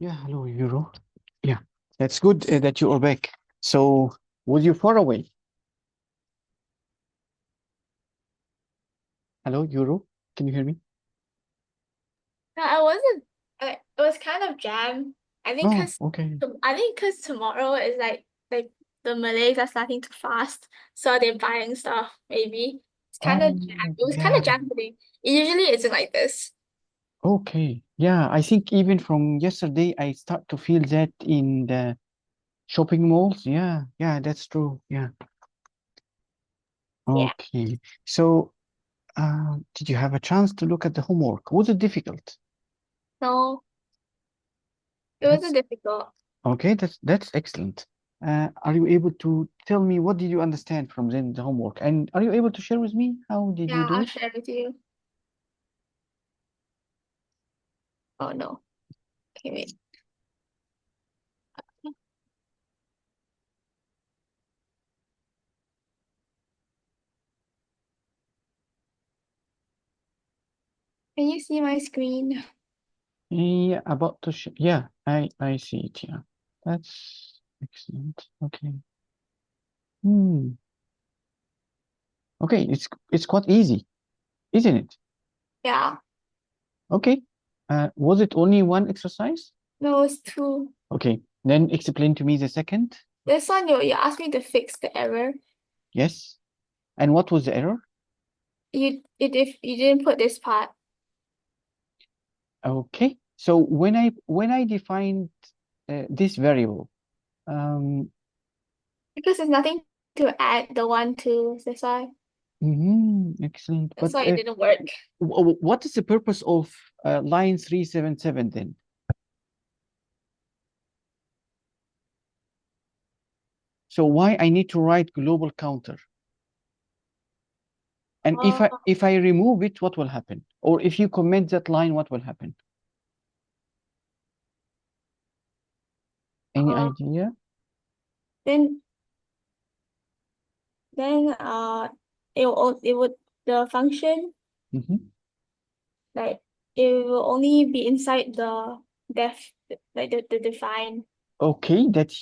Yeah, hello, Euro. Yeah, that's good that you are back. So, was you far away? Hello, Euro. Can you hear me? No, I wasn't. It was kind of jam. Oh, okay. I think because tomorrow is like the Malays are starting to fast, so they're buying stuff. Maybe it's kind of jam. Oh, It was kind yeah. of jam today. Usually it's like this. Okay. Yeah, I think even from yesterday, I start to feel that in the shopping malls. Yeah, yeah, that's true. Yeah. Yeah. Okay. So, did you have a chance to look at the homework? Was it difficult? No, it That's wasn't difficult. okay. That's excellent. Are you able to tell me what did you understand from the homework? And are you able to share with me how did you Yeah, do I'll it? share with you. Oh no. Okay, wait. Can you see my screen? Yeah, about to sh yeah, I see it. Yeah, that's excellent. Okay. Hmm. Okay, it's quite easy, isn't it? Yeah. Okay. Was it only one exercise? No, it's two. Okay. Then explain to me the second. This one you asked me to fix the error. Yes. And what was the error? If you didn't put this part. Okay. So when I defined this variable, um, Because there's nothing to add the one to. excellent. That's But why it didn't work. what is the purpose of line 377 then? So why I need to write global counter? And if Uh, I remove it, what will happen? Or if you comment that line, what will happen? Any uh, idea? then then it would the function Hmm. like it will only be inside the def like the define. Okay, that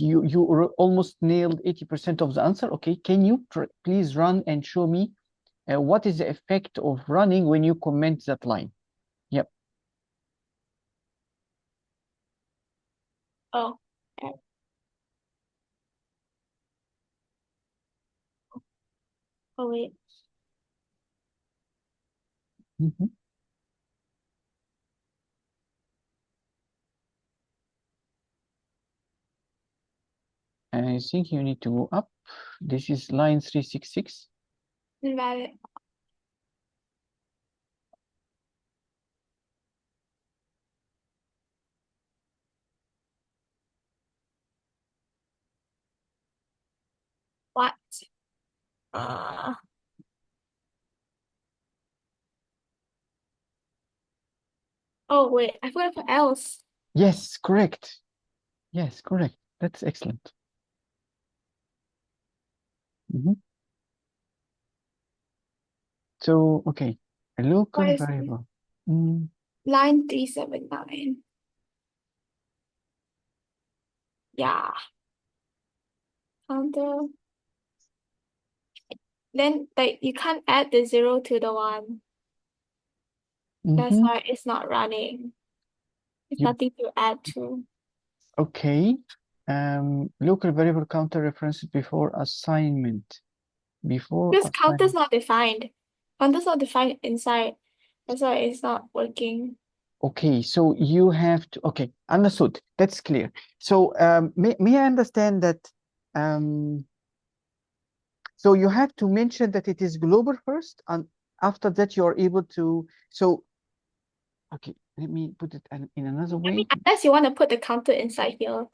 almost nailed 80% of the answer. Okay, can you please run and show me what is the effect of running when you comment that line? Yep. Oh, uh, oh wait. Hmm. I think you need to go up. This is line 366. Invalid. What? Uh, oh wait, I forgot to put else. Yes, correct. Yes, correct. That's excellent. Mhm. So, okay, a What local is this? variable. Mm, Line 379. Yeah. Counter. Then like you can't add the zero to the one. That's mhm. why it's not running. It's You, nothing to add to. okay. Local variable counter references before assignment. Before Because counter's assignment. not defined. Counter's not defined inside. That's why it's not working. Okay, so you have to, okay, understood. That's clear. So may I understand that so you have to mention that it is global first, and after that you are able to, so okay, let me put it in another I mean, way. unless you want to put the counter inside here,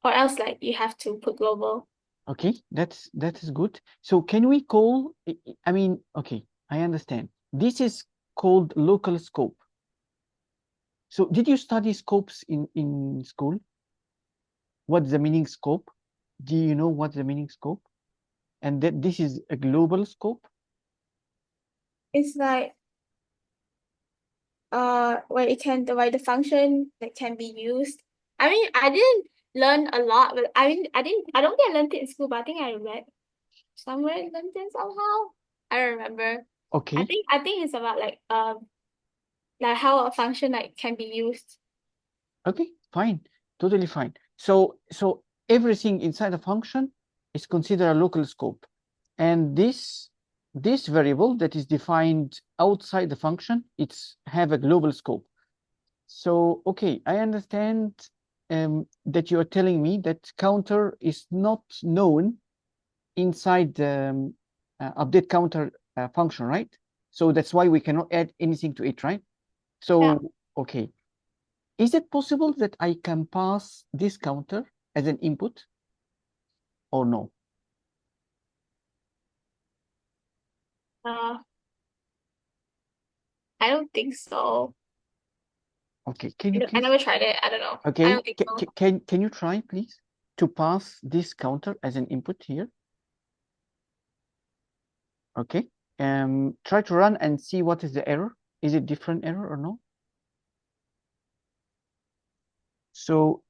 or else like you have to put global. Okay, that is good. So can we call, I mean, okay, I understand. This is called local scope. So did you study scopes in school? What's the meaning scope? Do you know what's the meaning scope? And that this is a global scope? It's like where the function that can be used. I mean, I didn't learn a lot, but I mean, I don't think I learned it in school, but I think I read somewhere in LinkedIn somehow. I don't remember. Okay. I think it's about like how a function like can be used. Okay, fine, totally fine. So everything inside a function is considered a local scope, and this variable that is defined outside the function, it's have a global scope. So okay, I understand that you are telling me that counter is not known inside the update counter function, right? So that's why we cannot add anything to it, right? Yeah. So okay. Is it possible that I can pass this counter as an input or no? Uh, I don't think so. Okay, can you I please? never tried it. I don't know. I Okay, don't think so. can you try please to pass this counter as an input here? Okay, try to run and see what is the error. Is it different error or no? So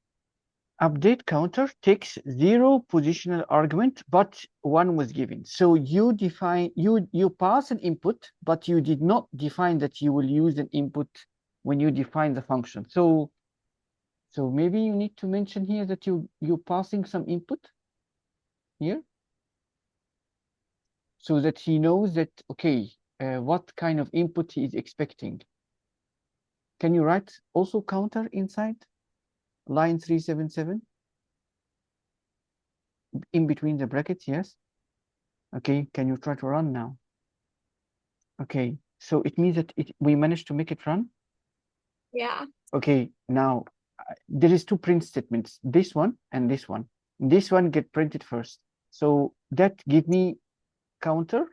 update counter takes 0 positional argument, but 1 was given. So you define you pass an input, but you did not define that you will use an input when you define the function. So maybe you need to mention here that you're passing some input here, so that he knows that okay, what kind of input he is expecting. Can you write also counter inside line 377? In between the brackets, yes. Okay, can you try to run now? Okay, so it means that we managed to make it run. Yeah. Okay, now there is 2 print statements, this one and this one. This one get printed first. So that give me counter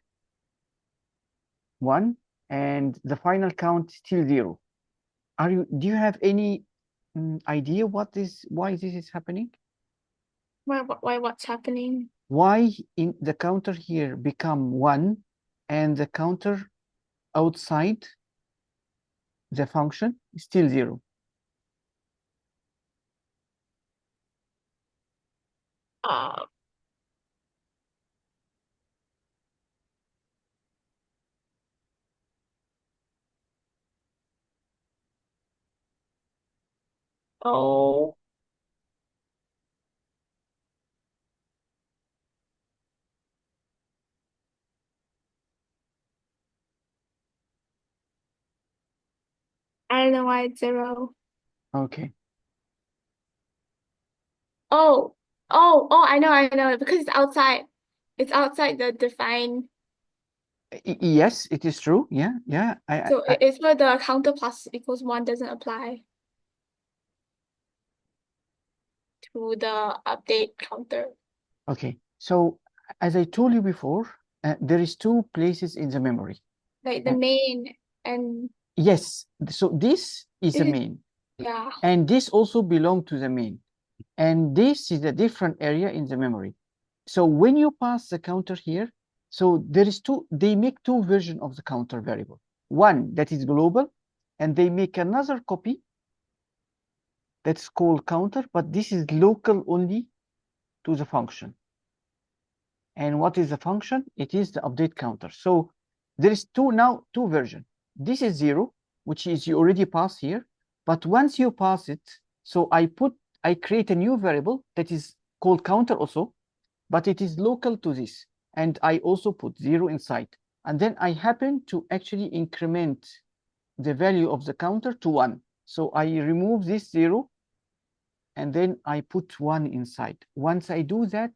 1 and the final count still 0. Do you have any idea why this is happening? What's happening? Why in the counter here become 1 and the counter outside the function is still 0? Uh, oh, I don't know why it's 0. Okay. I know, because it's outside. It's outside the defined. Yes, it is true. Yeah, yeah. So it's where the counter plus equals 1 doesn't apply to the update counter. Okay. So as I told you before, there is 2 places in the memory. Like the main and Yes. So this is a main, yeah. and this also belong to the main, and this is a different area in the memory. So when you pass the counter here, so there is 2. They make 2 versions of the counter variable. One that is global, and they make another copy that's called counter, but this is local only to the function. And what is the function? It is the update counter. So there is 2 versions. This is 0, which is you already pass here. But once you pass it, so I create a new variable that is called counter also, but it is local to this. And I also put 0 inside. And then I happen to actually increment the value of the counter to 1. So I remove this 0, and then I put 1 inside. Once I do that,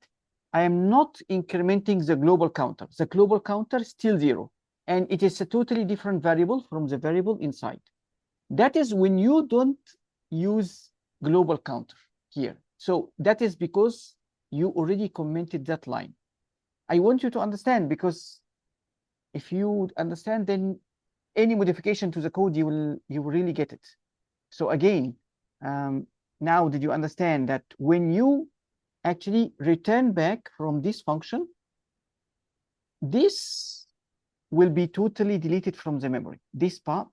I am not incrementing the global counter. The global counter is still 0, and it is a totally different variable from the variable inside. That is when you don't use global counter here. So that is because you already commented that line. I want you to understand, because if you understand, then any modification to the code, you will really get it. So again, now did you understand that when you actually return back from this function, this will be totally deleted from the memory, this part,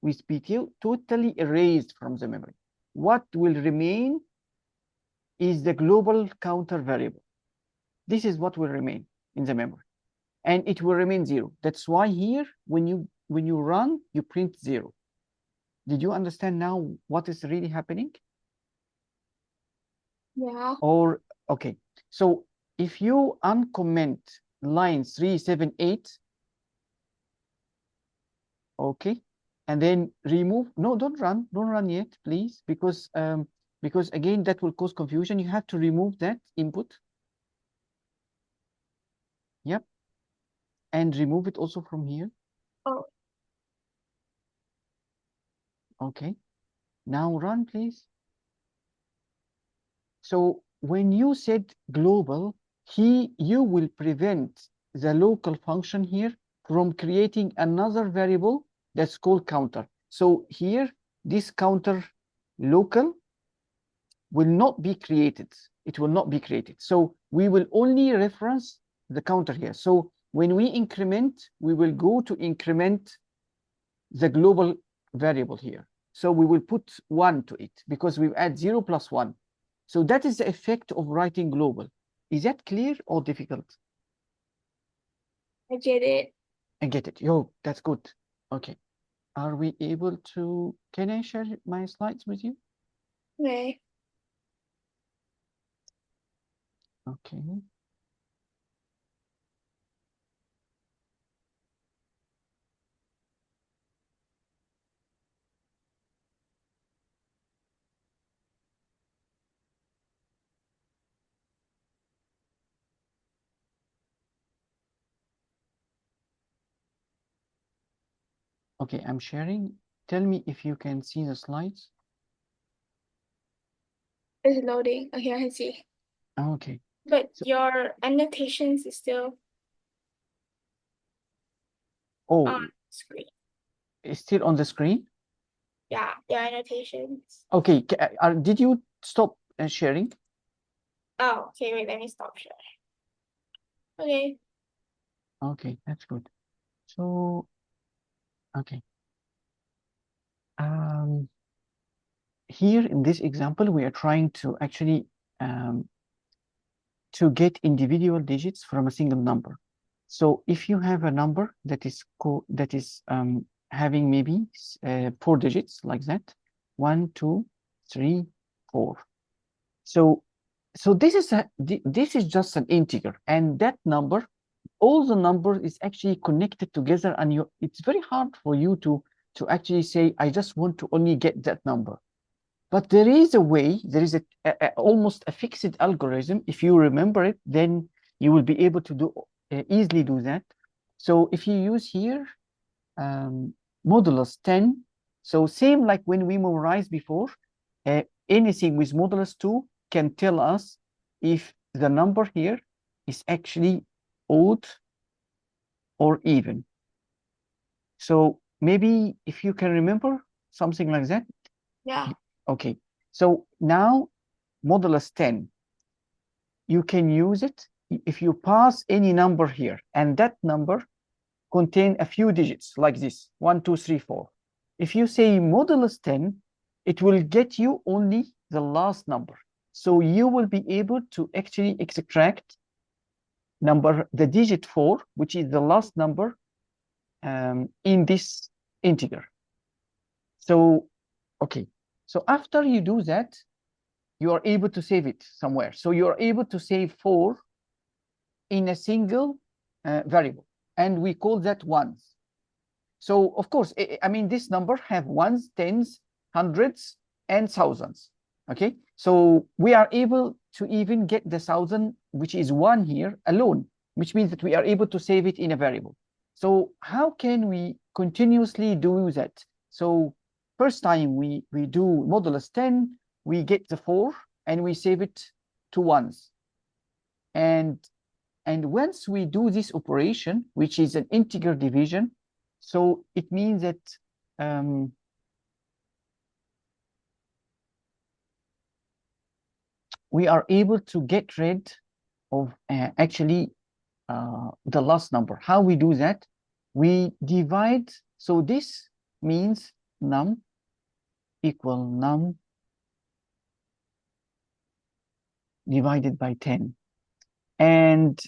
will be totally erased from the memory. What will remain is the global counter variable. This is what will remain in the memory, and it will remain 0. That's why here, when you run, you print 0. Did you understand now what is really happening? Yeah. Or okay, so if you uncomment lines 3, 7, 8, okay, and then remove. No, don't run yet, please, because again that will cause confusion. You have to remove that input. Yep, and remove it also from here. Oh. Okay, now run, please. So when you said global, you will prevent the local function here from creating another variable that's called counter. So here, this counter local will not be created. It will not be created. So we will only reference the counter here. So when we increment, we will go to increment the global variable here. So we will put 1 to it because we add 0 plus 1. So that is the effect of writing global. Is that clear or difficult? I get it. I get it. Yo, that's good. Okay. Are we able to, can I share my slides with you? Okay. Okay. Okay, I'm sharing. Tell me if you can see the slides. It's loading. Okay, I can see. Okay. But So, your annotations is still oh, on screen. it's still on the screen? Yeah, your annotations. Okay, did you stop sharing? Oh, okay, wait, let me stop sharing. Okay. Okay, that's good. So, okay. Here in this example, we are trying to actually to get individual digits from a single number. So if you have a number that is having maybe 4 digits like that, 1, 2, 3, 4. So this is just an integer, and that number, all the numbers is actually connected together, and it's very hard for you to actually say, I just want to only get that number. But there is a way, there is almost a fixed algorithm. If you remember it, then you will be able to easily do that. So if you use here modulus 10, so same like when we memorized before, anything with modulus 2 can tell us if the number here is actually odd or even. So maybe if you can remember something like that. Yeah. Okay. So now modulus 10, you can use it if you pass any number here, and that number contain a few digits like this, 1, 2, 3, 4. If you say modulus 10, it will get you only the last number. So you will be able to actually extract the digit 4, which is the last number in this integer. So, okay. So after you do that, you are able to save it somewhere. So you are able to save 4 in a single variable, and we call that ones. So of course, I mean, this number have ones, tens, hundreds, and thousands. Okay, so we are able to even get the 1,000, which is 1 here alone, which means that we are able to save it in a variable. So how can we continuously do that? So first time we do modulus 10, we get the 4 and we save it to ones. And once we do this operation, which is an integer division, so it means that we are able to get rid of actually the last number. How we do that? We divide. So this means num equal num divided by 10. And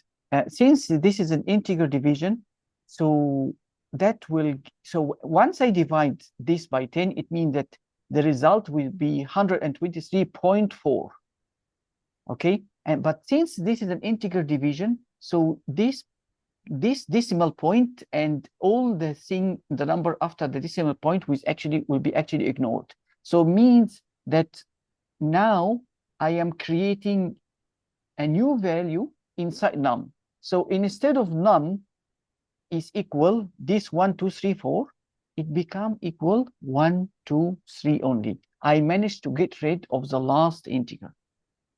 since this is an integer division, so once I divide this by 10, it means that the result will be 123.4. Okay, but since this is an integer division, so this decimal point and all the number after the decimal point will be actually ignored. So means that now I am creating a new value inside num. So instead of num is equal this 1, 2, 3, 4, it become equal 1, 2, 3 only. I managed to get rid of the last integer.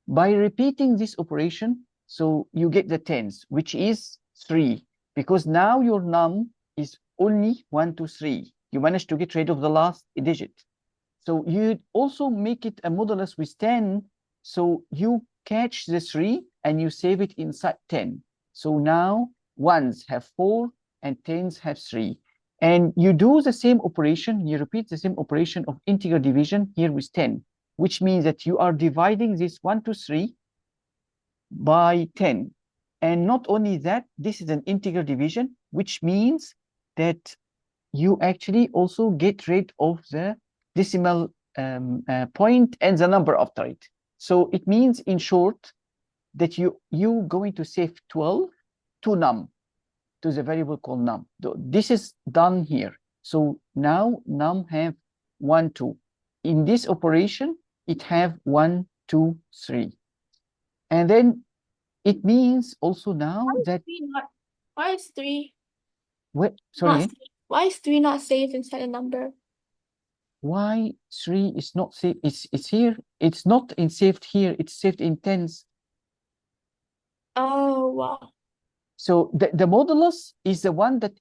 By repeating this operation, so you get the tens, which is 3, because now your num is only 1, 2, 3. You managed to get rid of the last digit. So you also make it a modulus with 10, so you catch the 3 and you save it inside 10. So now ones have 4 and tens have 3. And you do the same operation, you repeat the same operation of integer division here with 10, which means that you are dividing this 1 to 3 by 10. And not only that, this is an integer division, which means that you actually also get rid of the decimal point and the number after it. So it means, in short, that you going to save 12 to num, to the variable called num. This is done here. So now num have 1, 2. In this operation, it have 1, 2, 3. And then it means also now that why is 3 what, sorry, why is 3 not saved inside a number? Why 3 is not saved? It's here. It's not in saved here. It's saved in tens. Oh, wow. So the modulus is the one that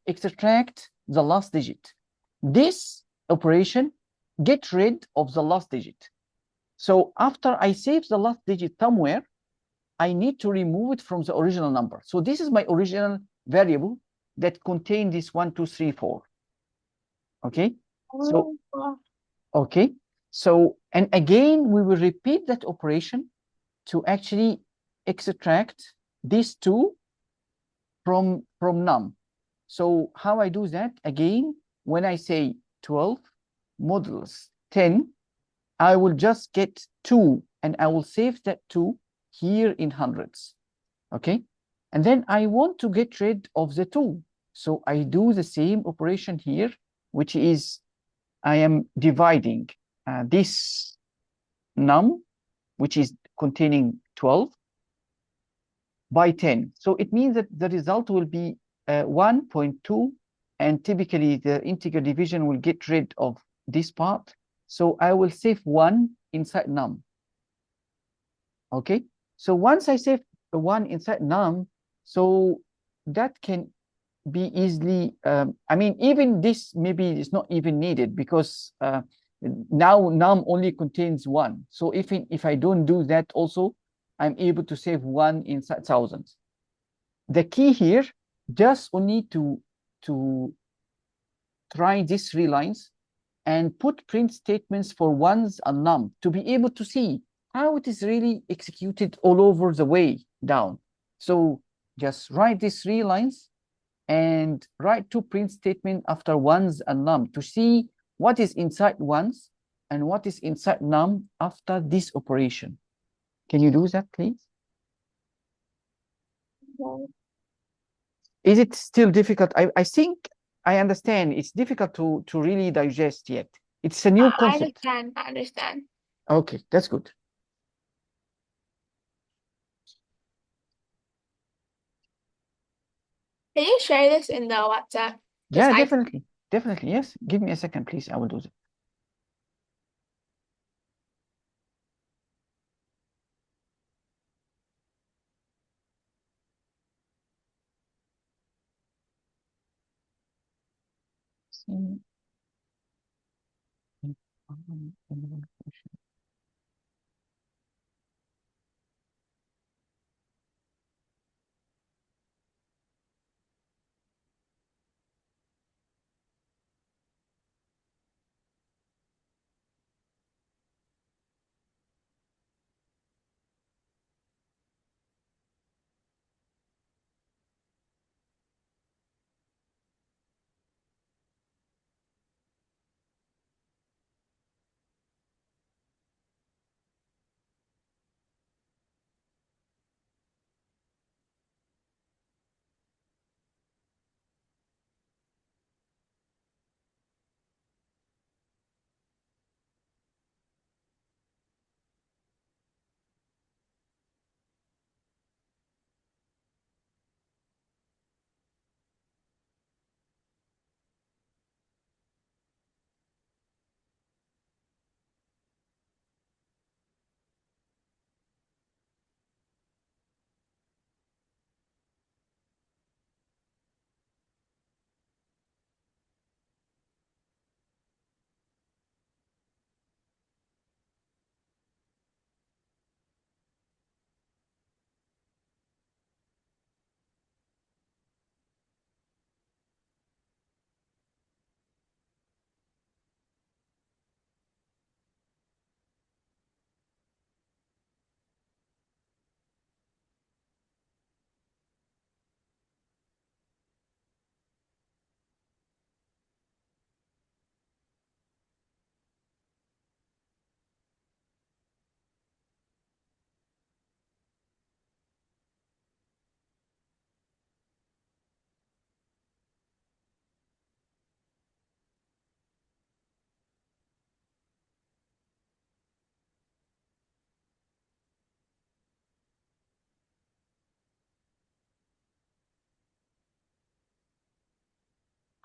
extract the last digit. This operation get rid of the last digit. So after I save the last digit somewhere, I need to remove it from the original number. So this is my original variable that contain this 1, 2, 3, 4. Okay. So, okay. So, and again, we will repeat that operation to actually extract these two from num. So how I do that? Again, when I say 12 modulus 10, I will just get 2 and I will save that 2 here in hundreds. Okay. And then I want to get rid of the 2. So I do the same operation here, which is I am dividing this num, which is containing 12, by 10. So it means that the result will be 1.2, and typically the integer division will get rid of this part. So I will save 1 inside num. Okay, so once I save the 1 inside num, so that can be easily, I mean, even this maybe is not even needed, because now num only contains 1. So if I don't do that also, I'm able to save 1 inside thousands. The key here, just only to try these 3 lines and put print statements for ones and num to be able to see how it is really executed all over the way down. So just write these 3 lines and write 2 print statements after ones and num to see what is inside ones and what is inside num after this operation. Can you do that, please? Okay. Is it still difficult? I think I understand. It's difficult to really digest yet. It's a new concept. I understand. Okay, that's good. Can you share this in the WhatsApp? Yeah, definitely. Definitely, yes. Give me a second, please. I will do that.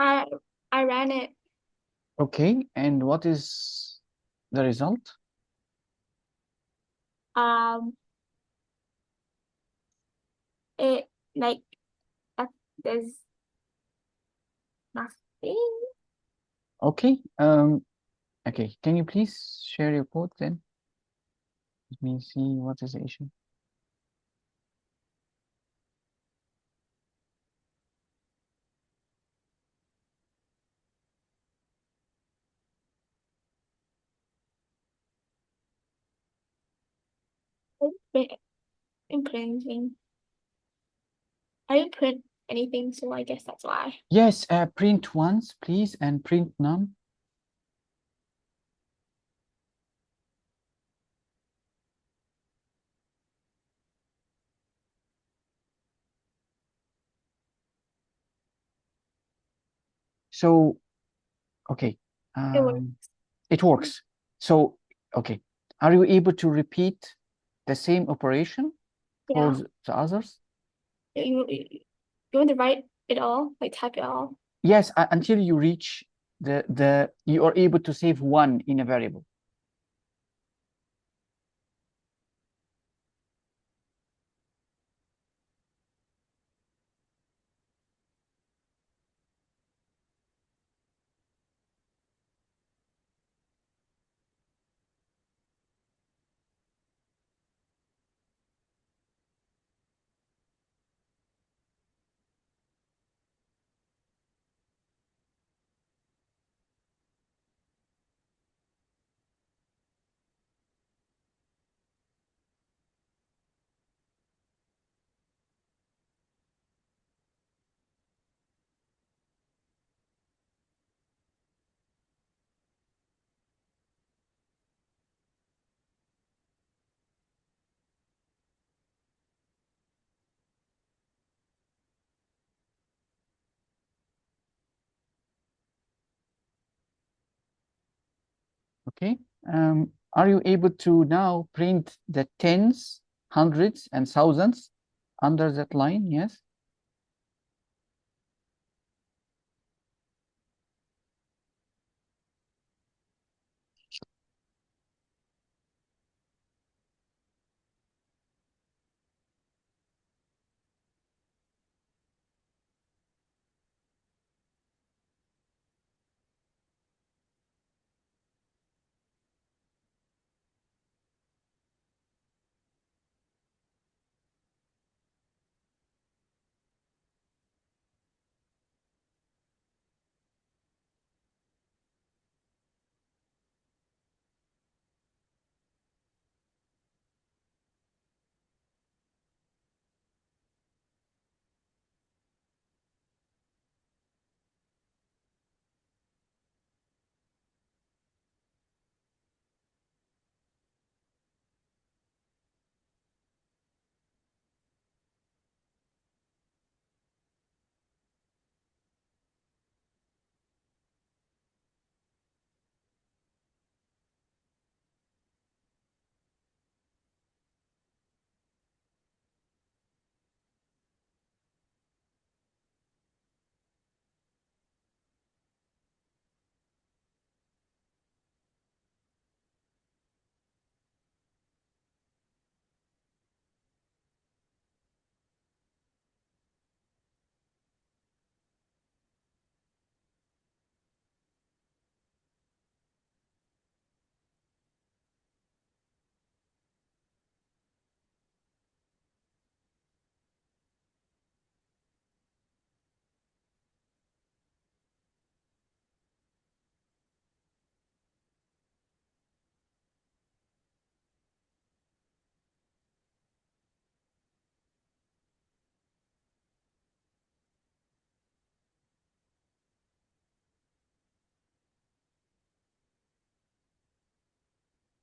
I I ran it. Okay, and what is the result? Um, it like there's nothing. Okay, okay, can you please share your code then? Let me see what is the issue. Imprinting. I didn't print anything, so I guess that's why. Yes, print once, please, and print none. So, okay, It was it works. So, okay, are you able to repeat the same operation for yeah. the others? You want to write it all, like type it all? Yes, until you reach you are able to save one in a variable. Okay. Are you able to now print the tens, hundreds, and thousands under that line? Yes.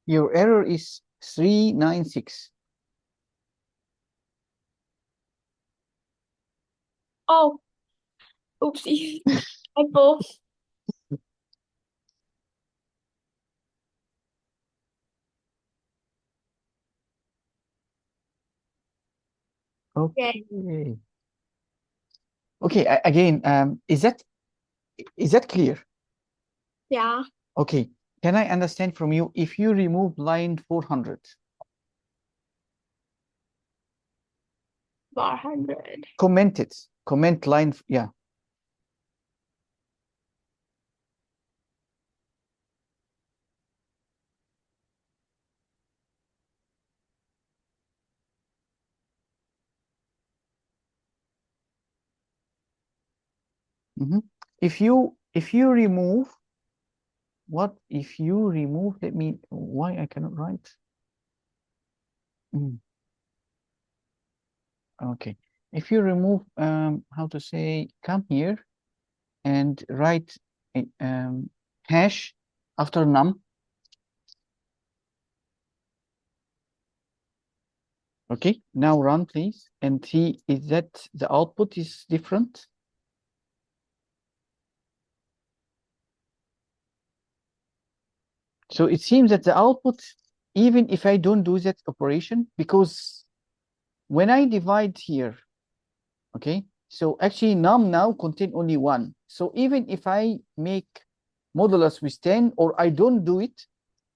Your error is 396. Oh, oopsie. I both. Okay. Yeah. Okay, again, is that Is that clear? Yeah. Okay. Can I understand from you if you remove line 400? 400. Comment it. Comment line. Yeah. If you remove, what if you remove, let me, why I cannot write? Okay. If you remove, how to say, come here and write a, hash after num. Okay, now run please and see is that the output is different. So it seems that the output, even if I don't do that operation, because when I divide here, okay, so actually num now contain only 1. So even if I make modulus with 10 or I don't do it,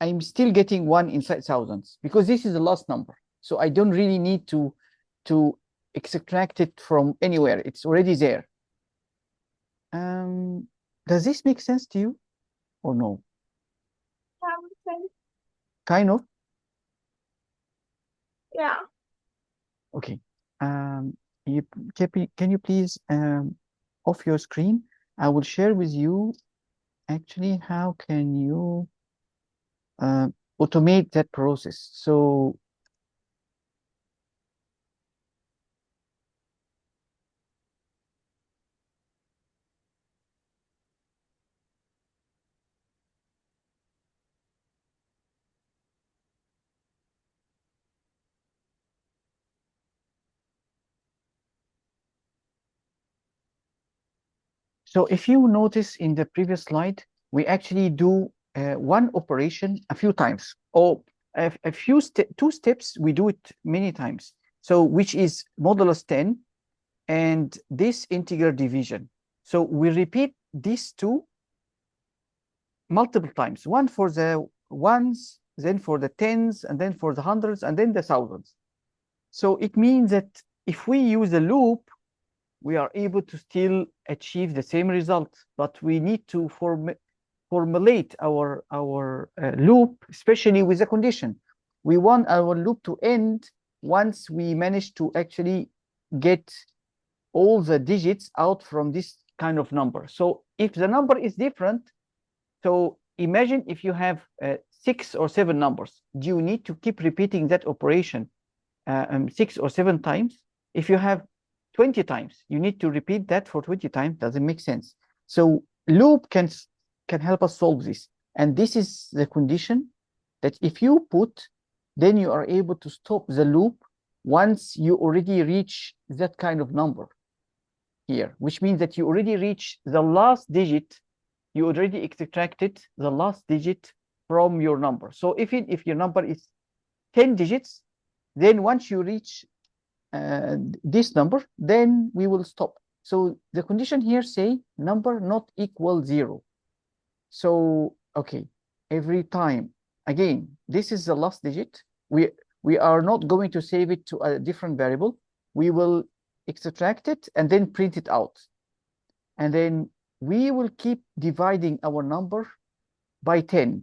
I'm still getting 1 inside thousands because this is the last number. So I don't really need to extract it from anywhere. It's already there. Does this make sense to you or no? Kind of. Yeah. Okay. Can you please off your screen? I will share with you actually how can you automate that process. So So if you notice in the previous slide, we actually do one operation a few times, or two steps, we do it many times. So which is modulus 10 and this integer division. So we repeat these two multiple times, one for the ones, then for the tens, and then for the hundreds, and then the thousands. So it means that if we use a loop, we are able to still achieve the same result, but we need to formulate our loop, especially with a condition. We want our loop to end once we manage to actually get all the digits out from this kind of number. So if the number is different, so imagine if you have 6 or 7 numbers, do you need to keep repeating that operation 6 or 7 times? If you have 20 times, you need to repeat that for 20 times. Doesn't make sense. So loop can help us solve this. And this is the condition that if you put, then you are able to stop the loop once you already reach that kind of number here, which means that you already reach the last digit. You already extracted the last digit from your number. So if your number is 10 digits, then once you reach this number, then we will stop. So the condition here say number not equal 0. So, okay, every time, again, this is the last digit. We are not going to save it to a different variable. We will extract it and then print it out. And then we will keep dividing our number by 10.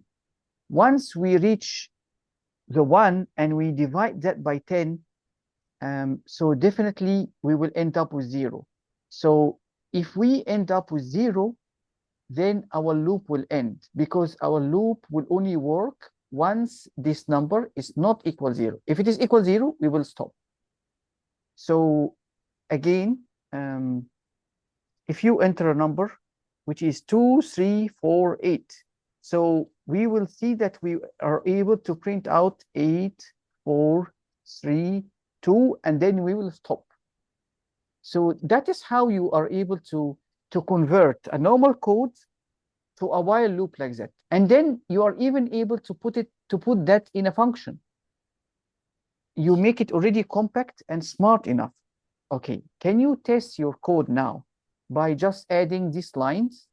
Once we reach the 1 and we divide that by 10, so definitely we will end up with 0. So if we end up with 0, then our loop will end because our loop will only work once this number is not equal 0. If it is equal 0, we will stop. So again, if you enter a number which is 2, 3, 4, 8, so we will see that we are able to print out 8, 4, 3, 2, and then we will stop. So that is how you are able to convert a normal code to a while loop like that. And then you are even able to put that in a function. You make it already compact and smart enough. Okay, can you test your code now by just adding these lines?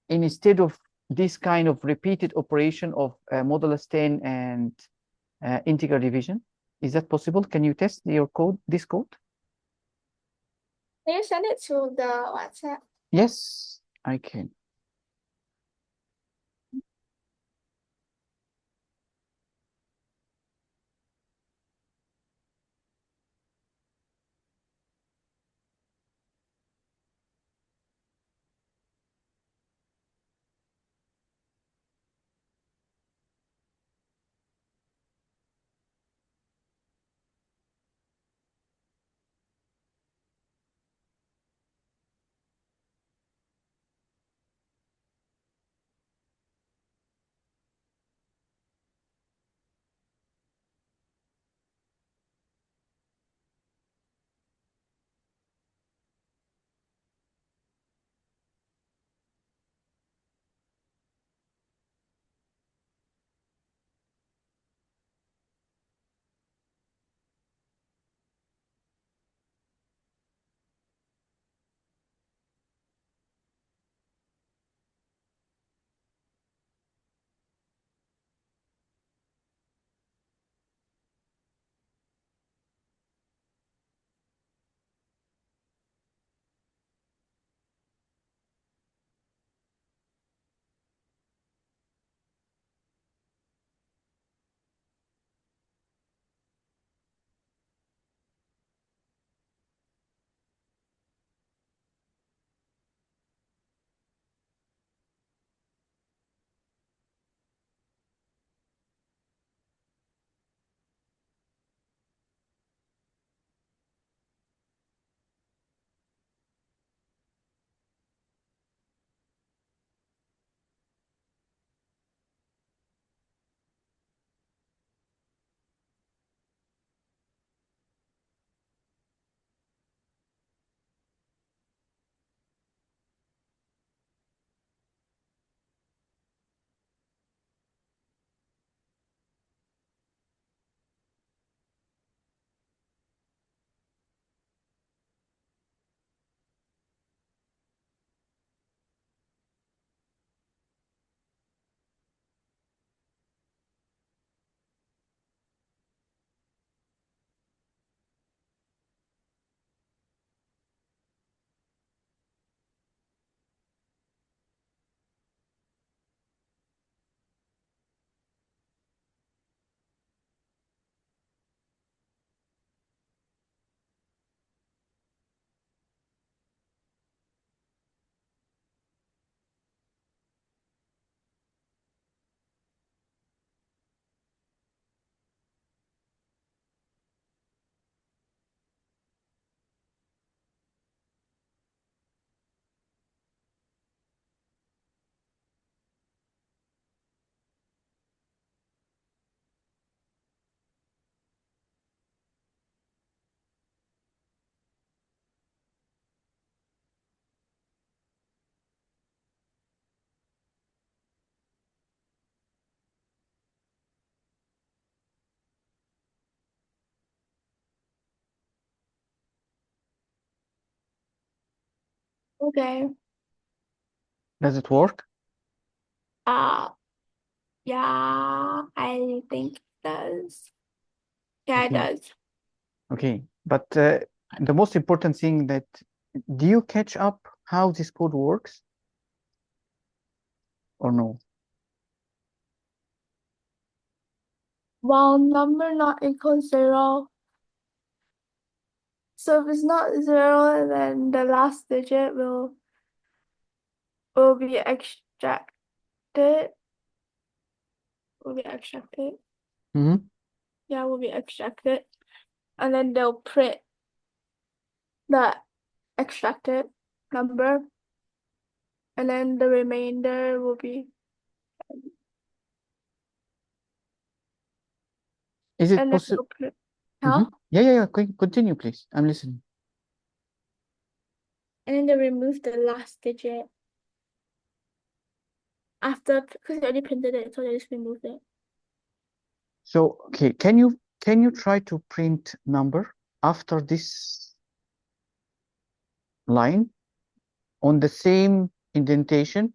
instead of this kind of repeated operation of modulus 10 and integral division? Is that possible? Can you test this code? Can you send it to the WhatsApp? Yes, I can. Okay. Does it work? Yeah, I think it does. Yeah, it Okay. does. Okay. But the most important thing that, do you catch up how this code works or no? While number not equals 0. So if it's not 0, then the last digit will be extracted. Will be extracted. Mhm. Yeah, will be extracted. And then they'll print the extracted number. And then the remainder will be, Is it and then possible? they'll print, huh? Yeah, yeah, yeah. Continue, please. I'm listening. And then they remove the last digit after, because you already printed it, so they just remove it. So, okay, can you try to print number after this line on the same indentation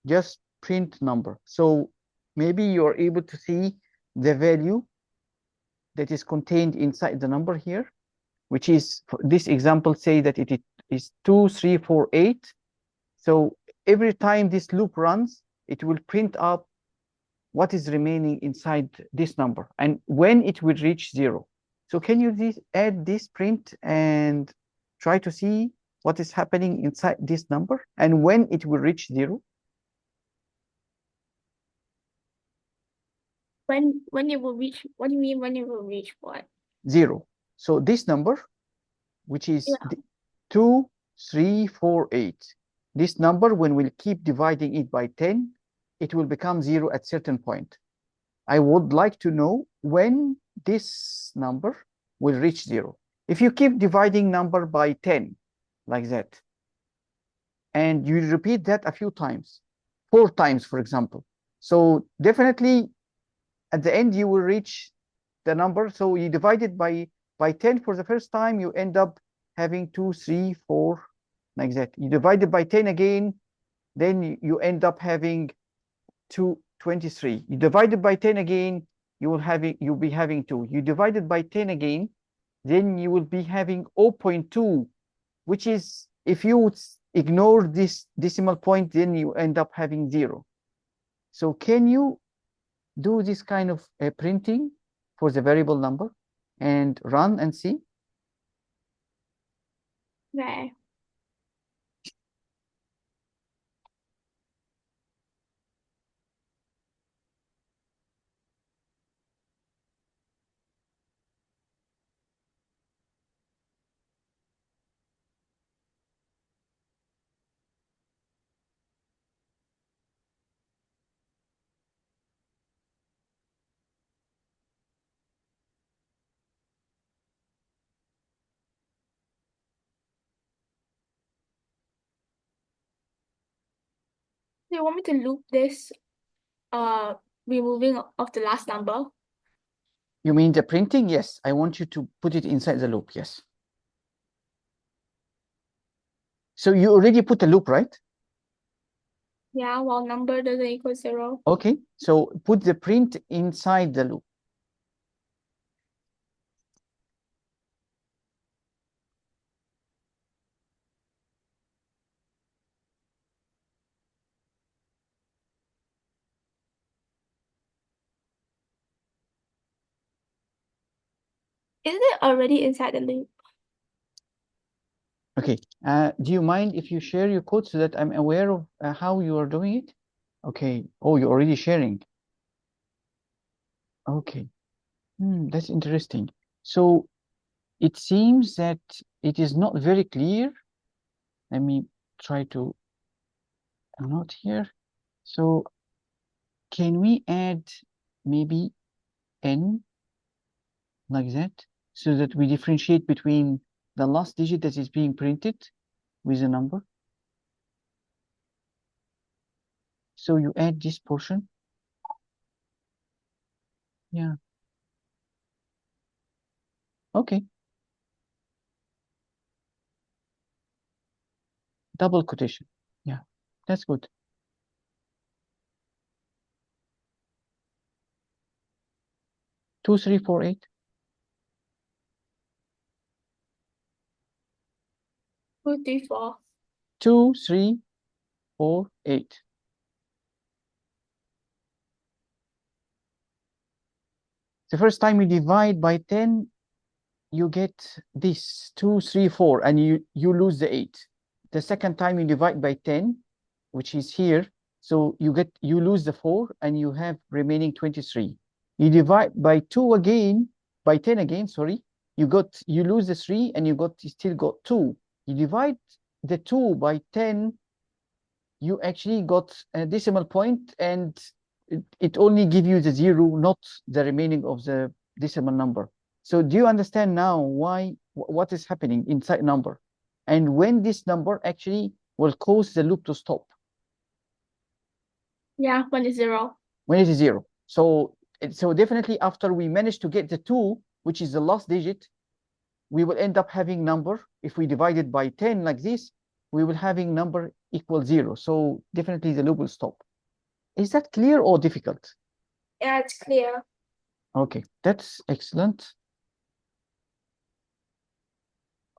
just print number. So maybe you're able to see the value that is contained inside the number here, which is, for this example, say that it is 2348. So every time this loop runs, it will print up what is remaining inside this number and when it will reach 0. So can you add this print and try to see what is happening inside this number and when it will reach 0? When it will reach, what do you mean when it will reach what? 0. So this number, which is 2348, this number, when we'll keep dividing it by 10, it will become 0 at certain point. I would like to know when this number will reach 0. If you keep dividing number by 10, like that, and you repeat that a few times, 4 times, for example, so definitely at the end you will reach the number. So you divide it by 10 for the first time, you end up having 2, 3, 4, like that. You divide it by 10 again, then you end up having 23. You divide it by 10 again, you'll be having 2. You divide it by 10 again, then you will be having 0.2, which is, if you would ignore this decimal point, then you end up having 0. So can you do this kind of printing for the variable number and run and see? Okay. Do you want me to loop this removing of the last number? You mean the printing? Yes, I want you to put it inside the loop. Yes. So you already put a loop, right? Yeah, while number doesn't equal 0. Okay, so put the print inside the loop. Isn't it already inside the loop? Okay, do you mind if you share your code so that I'm aware of how you are doing it? Okay, oh, you're already sharing. Okay, that's interesting. So it seems that it is not very clear. Let me try to note here. So can we add maybe n like that so that we differentiate between the last digit that is being printed with a number? So you add this portion. Yeah. Okay. Double quotation. Yeah, that's good. Two, three, four, eight. 2, 3, 4. 2, 3, 4, 8. The first time you divide by 10, you get this 2, 3, 4, and you lose the 8. The second time you divide by 10, which is here, so you lose the 4 and you have remaining 23. You divide by 2 again, by 10 again, sorry, you lose the 3 and you still got 2. You divide the 2 by 10, you actually got a decimal point and it only gives you the 0, not the remaining of the decimal number. So do you understand now what is happening inside number and when this number actually will cause the loop to stop? Yeah, when it's 0. When it is 0. So definitely after we manage to get the 2, which is the last digit, we will end up having number, if we divide it by 10 like this, we will having number equal 0. So definitely the loop will stop. Is that clear or difficult? Yeah, it's clear. Okay, that's excellent.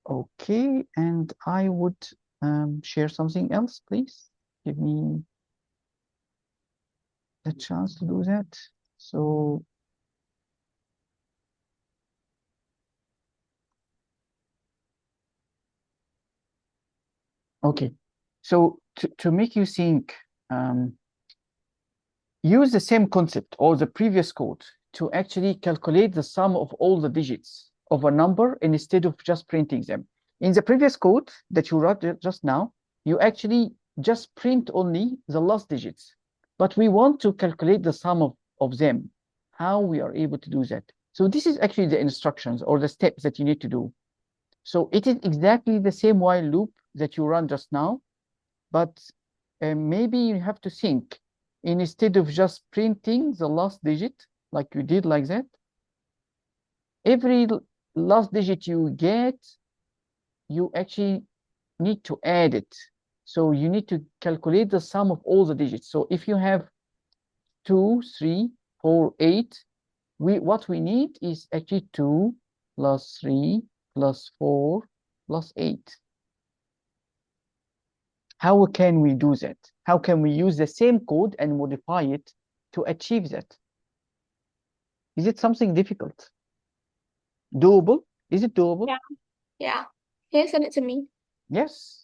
Okay, and I would share something else, please. Give me the chance to do that. So, okay. So to make you think, use the same concept or the previous code to actually calculate the sum of all the digits of a number instead of just printing them. In the previous code that you wrote just now, you actually just print only the last digits. But we want to calculate the sum of them, how we are able to do that. So this is actually the instructions or the steps that you need to do. So it is exactly the same while loop that you run just now, but maybe you have to think instead of just printing the last digit like you did like that, every last digit you get, you actually need to add it. So you need to calculate the sum of all the digits. So if you have 2, 3, 4, 8, what we need is actually 2 plus 3 plus 4 plus 8. How can we do that? How can we use the same code and modify it to achieve that? Is it something difficult? Doable? Is it doable? Yeah. Yeah. Can you send it to me? Yes.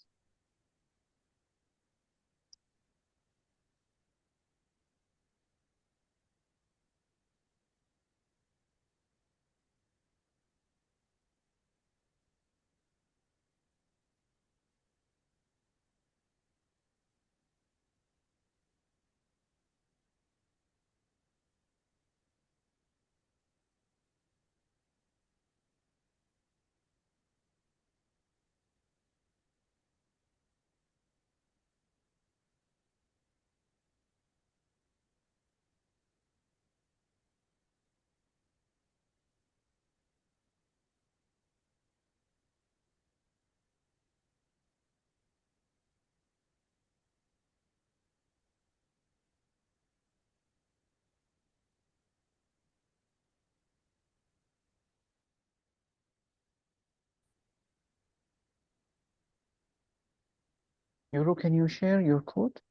Euro, can you share your code?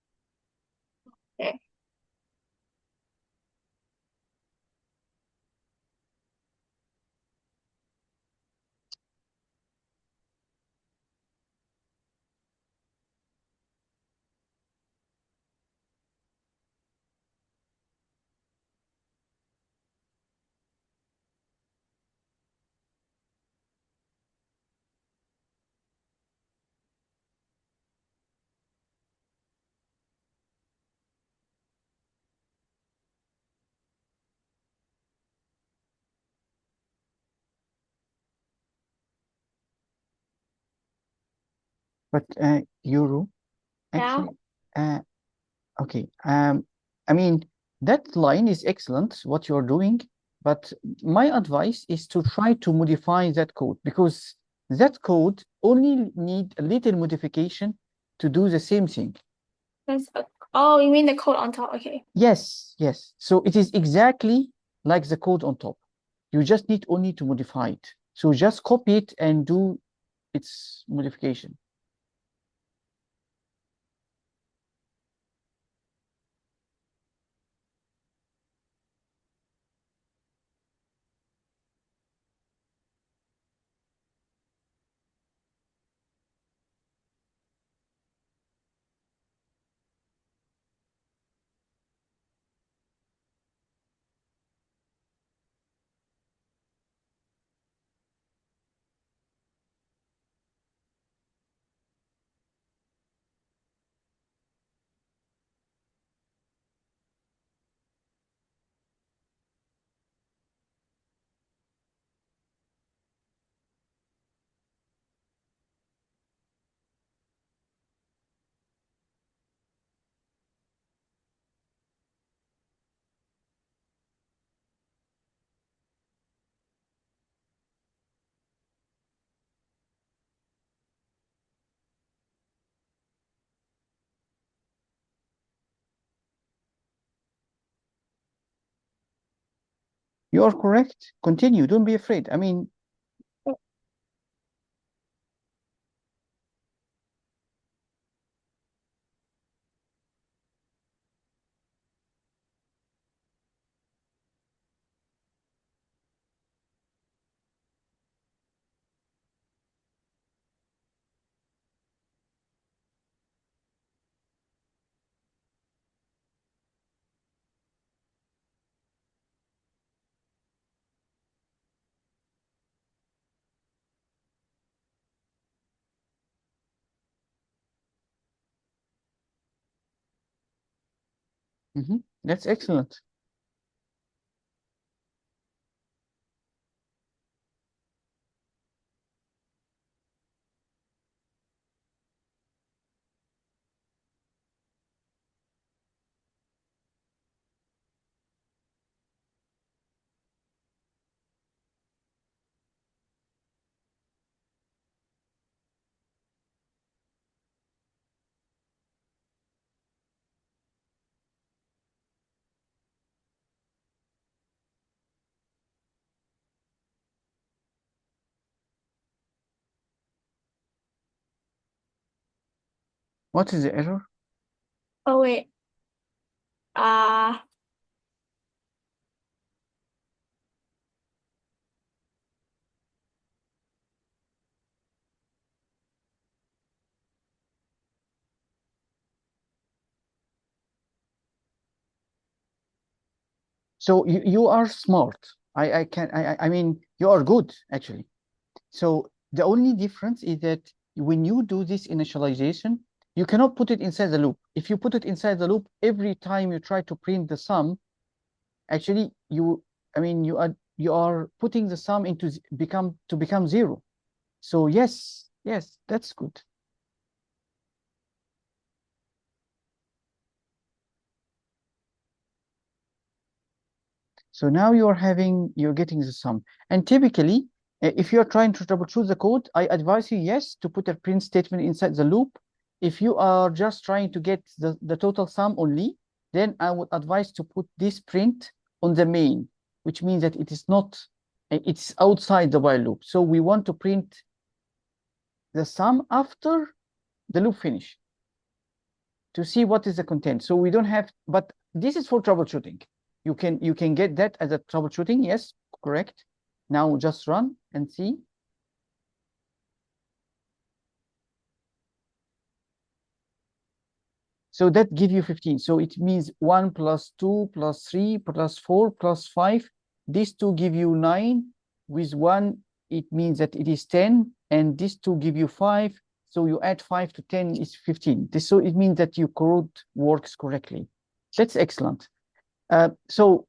Okay. But Euro, Yeah. actually, okay. I mean, that line is excellent, what you're doing, but my advice is to try to modify that code because that code only need a little modification to do the same thing. Oh, you mean the code on top? Okay. Yes, yes. So it is exactly like the code on top. You just need only to modify it. So just copy it and do its modification. You are correct. Continue. Don't be afraid. I mean, that's excellent. What is the error? Oh wait. Uh So you are smart. I mean, you are good actually. So the only difference is that when you do this initialization, you cannot put it inside the loop. If you put it inside the loop, every time you try to print the sum, actually I mean, you are putting the sum into become zero. So yes, that's good. So now you're getting the sum. And typically, if you're trying to troubleshoot the code, I advise you, yes, to put a print statement inside the loop. If you are just trying to get the total sum only, then I would advise to put this print on the main, which means that it is not, it's outside the while loop. So we want to print the sum after the loop finish to see what is the content. So we don't have, but this is for troubleshooting. You can get that as a troubleshooting. Yes, correct. Now just run and see. So that give you 15. So it means 1 plus 2 plus 3 plus 4 plus 5. These two give you 9. With 1, it means that it is 10. And these two give you 5. So you add 5 to 10 is 15. So it means that your code works correctly. That's excellent. So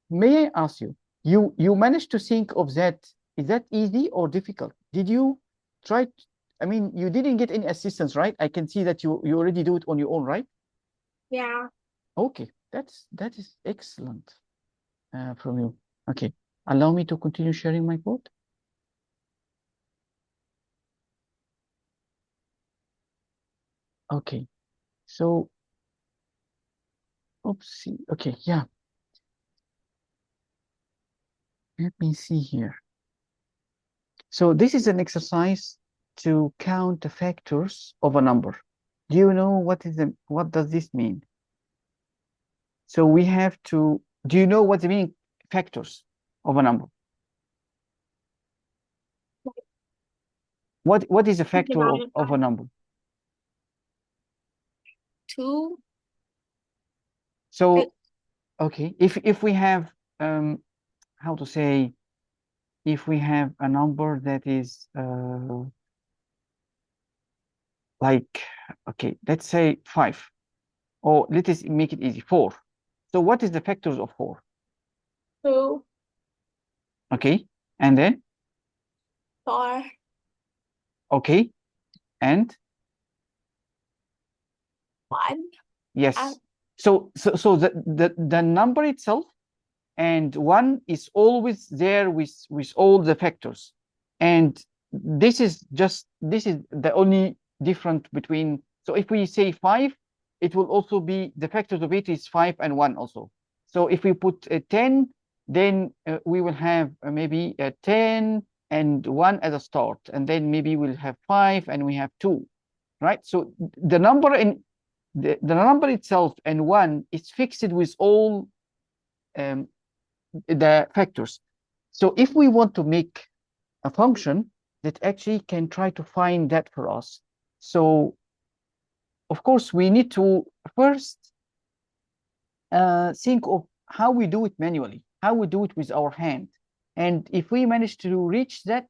may I ask you, you managed to think of that. Is that easy or difficult? Did you try? I mean, you didn't get any assistance, right? I can see that you already do it on your own, right? yeah. Okay, that is excellent from you. Okay, allow me to continue sharing my code. Okay, so oopsie. Okay, yeah. Let me see here. So this is an exercise to count the factors of a number. Do you know what does this mean? So we have to, do you know what the meaning factors of a number? What is a factor of a number? 2. So okay, if we have how to say, if we have a number that is like, okay, let's say 5, or let us make it easy, 4. So what is the factors of 4? 2, Okay, and then 4, okay, and 1. yes. So the number itself and 1 is always there with all the factors. And this is the only difference between, so if we say 5, it will also be the factors of it is 5 and 1 also. So if we put 10, then we will have maybe 10 and 1 as a start, and then maybe we'll have 5 and we have 2, right? So the number in the number itself and 1 is fixed with all the factors. So if we want to make a function that actually can try to find that for us, so of course we need to first think of how we do it manually, how we do it with our hand. And if we manage to reach that,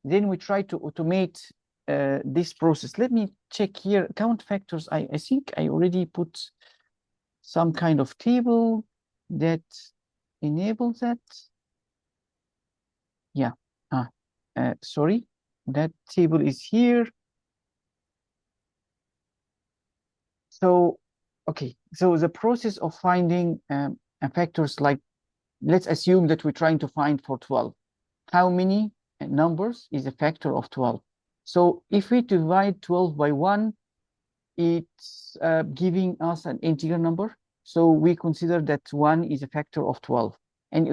then we try to automate this process. Let me check here, countFactors. I think I already put some kind of table that enables that. Yeah, sorry, that table is here. So, okay, so the process of finding factors, like, let's assume that we're trying to find for 12. How many numbers is a factor of 12? So if we divide 12 by 1, it's giving us an integer number. So we consider that 1 is a factor of 12. And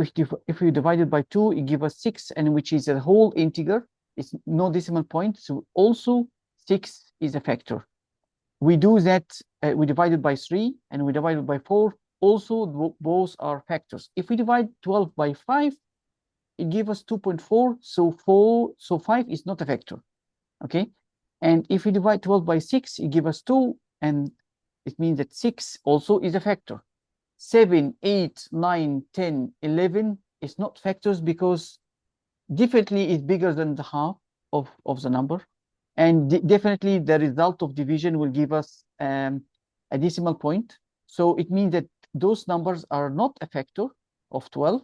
if we divide it by 2, it gives us 6, and which is a whole integer. It's no decimal point. So also 6 is a factor. We do that, we divide it by 3, and we divide it by 4. Also, both are factors. If we divide 12 by 5, it gives us 2.4. So 5 is not a factor. Okay. And if we divide 12 by 6, it gives us 2. And it means that 6 also is a factor. 7, 8, 9, 10, 11 is not factors because definitely it's bigger than the half of the number. And definitely the result of division will give us a decimal point. So it means that those numbers are not a factor of 12.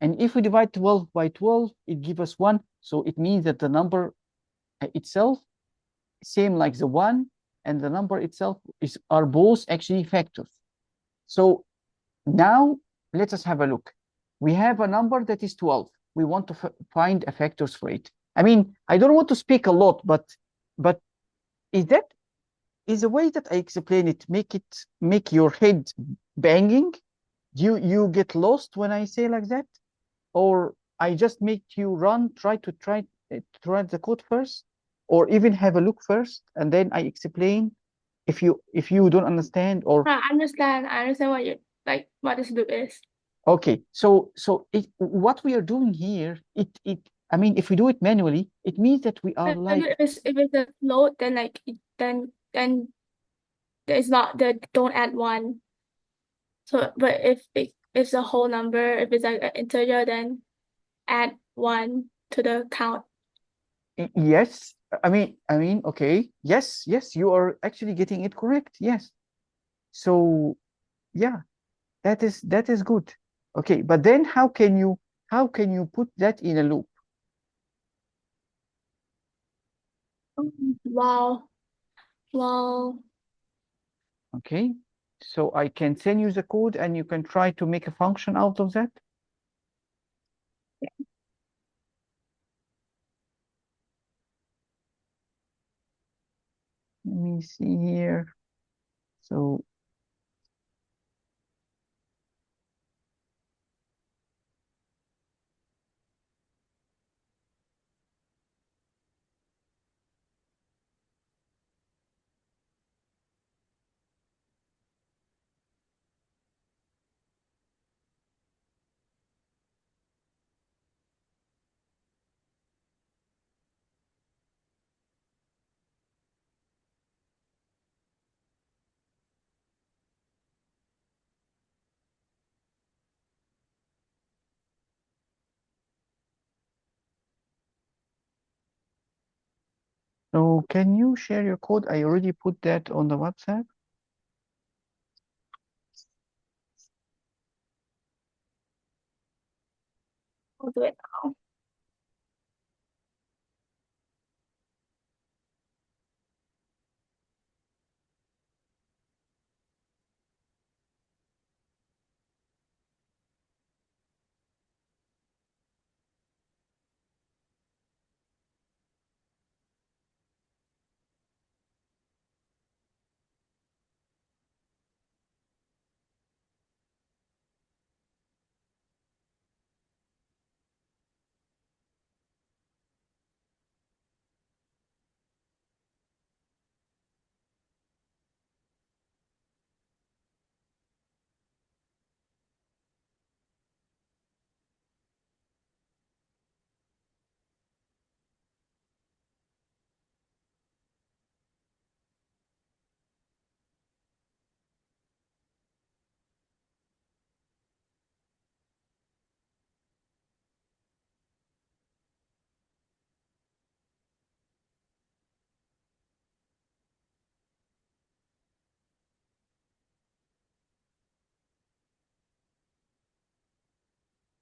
And if we divide 12 by 12, it gives us 1. So it means that the number itself, same like the 1 and the number itself, are both actually factors. So now let us have a look. We have a number that is 12. We want to find a factors for it. I mean, I don't want to speak a lot, but is the way that I explain it make your head banging? You get lost when I say like that, or I just make you try to write the code first, or even have a look first, and then I explain if you don't understand, or I understand. I understand what you like. What this loop is. okay. So what we are doing here, I mean, if we do it manually, it means that we are like, If it's a float, then like then it's not that don't add 1. So, but if it's a whole number, if it's like an integer, then add 1 to the count. yes. I mean, okay. Yes, you are actually getting it correct. Yes. So yeah, that is good. Okay, but then how can you put that in a loop? Wow. Wow. Okay, so I can send you the code and you can try to make a function out of that. Let me see here. So So can you share your code? I already put that on the WhatsApp. I'll do it now.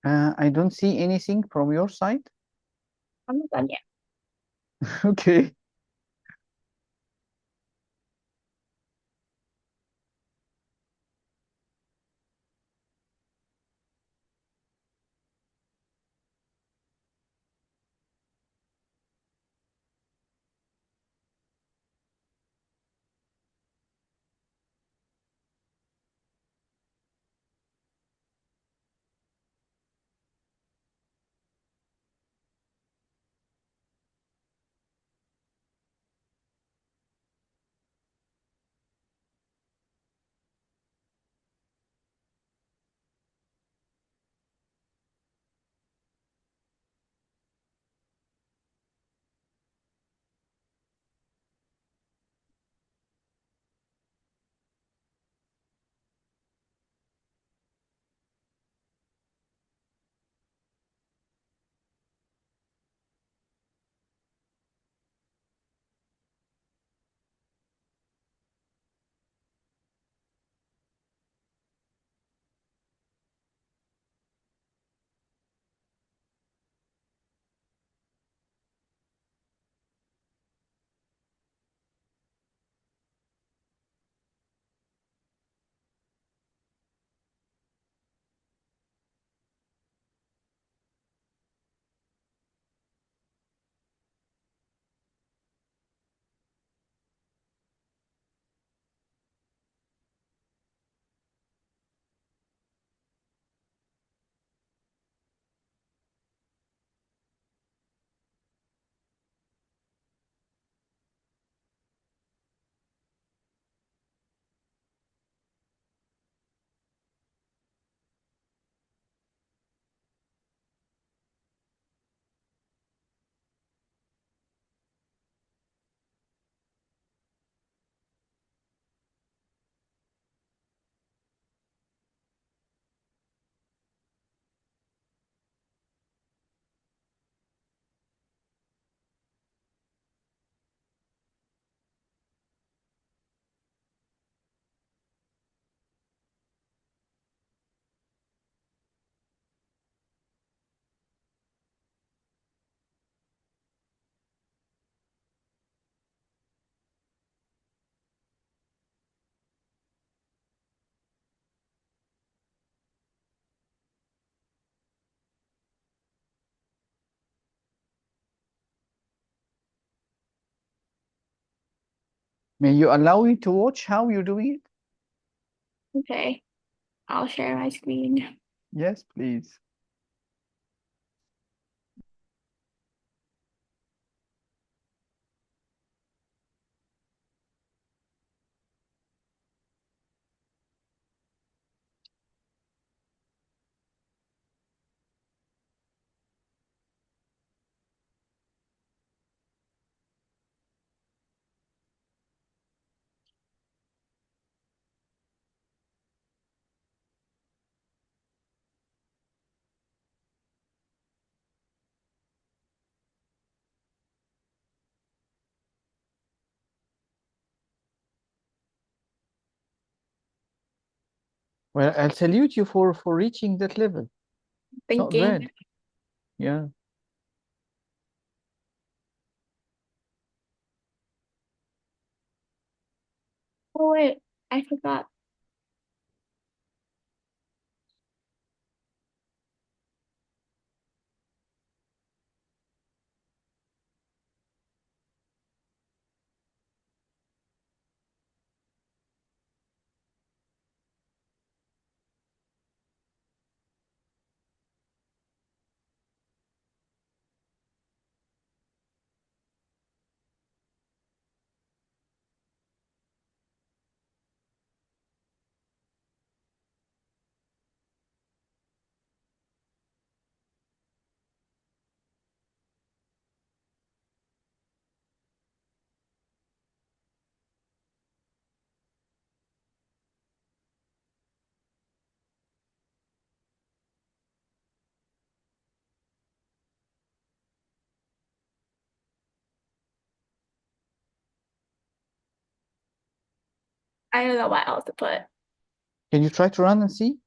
I don't see anything from your side. I'm not done yet. Okay. May you allow me to watch how you're doing it? Okay, I'll share my screen. Yes, please. Well, I'll salute you for reaching that level. It's not Thinking. bad. Yeah. Oh wait, I forgot. I don't know what else to put. Can you try to run and see?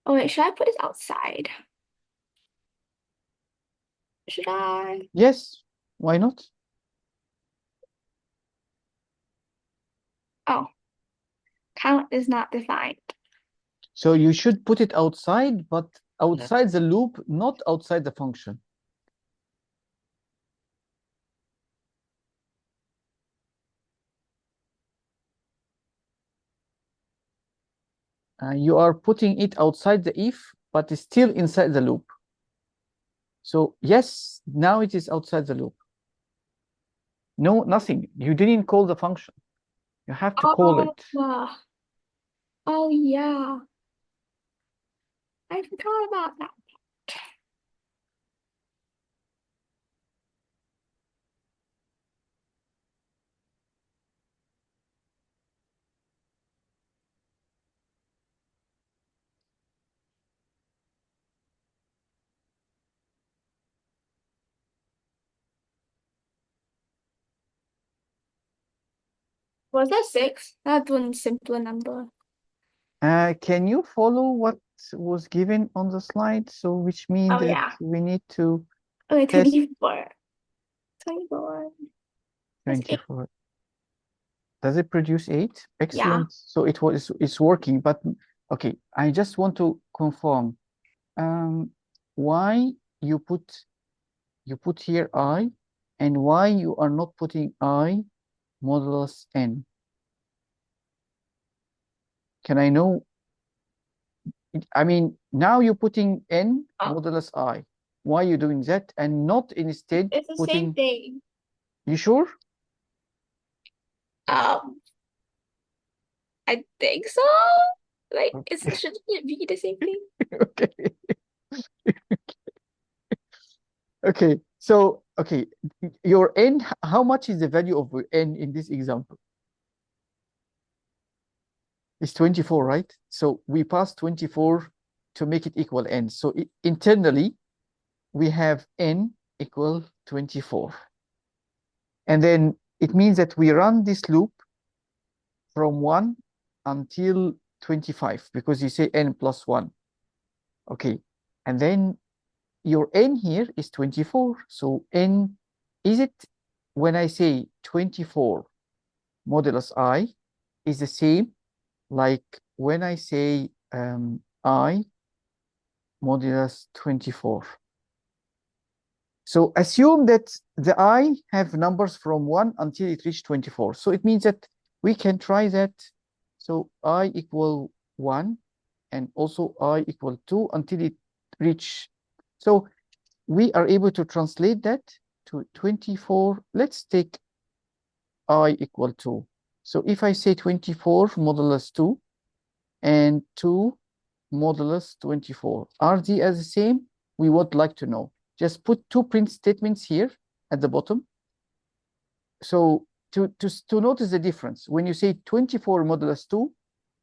Oh wait, should I put this outside? Should I? Yes, why not? Oh, count is not defined. So you should put it outside, but outside the loop, not outside the function. You are putting it outside the if, but it's still inside the loop. So yes, now it is outside the loop. No, nothing. You didn't call the function. You have to call Oh, it. oh yeah. I forgot about that. Was that 6? That's one simpler number. Can you follow what was given on the slide? So which means Oh that yeah. we need to Okay, test 24. 24. That's 8. 24. Does it produce 8? Yeah. Excellent. So it's working, but okay, I just want to confirm why you put here I and why you are not putting I modulus n. Can I know? I mean, now you're putting n modulus I. Why are you doing that and not instead It's the same putting? thing. You sure? I think so. Like, shouldn't it be the same thing? Okay. Okay. So, okay, your n, how much is the value of n in this example? It's 24, right? So we pass 24 to make it equal n. So internally, we have n equal 24. And then it means that we run this loop from 1 until 25 because you say n plus 1. Okay. And then your n here is 24. So n, is it when I say 24 modulus I is the same like when I say I modulus 24? So assume that the I have numbers from 1 until it reaches 24. So it means that we can try that. So I equal 1 and also I equal 2 until it reach. So we are able to translate that to 24. Let's take I equal 2. So if I say 24 modulus 2 and 2 modulus 24, are they as the same? We would like to know. Just put two print statements here at the bottom. So to notice the difference, when you say 24 modulus 2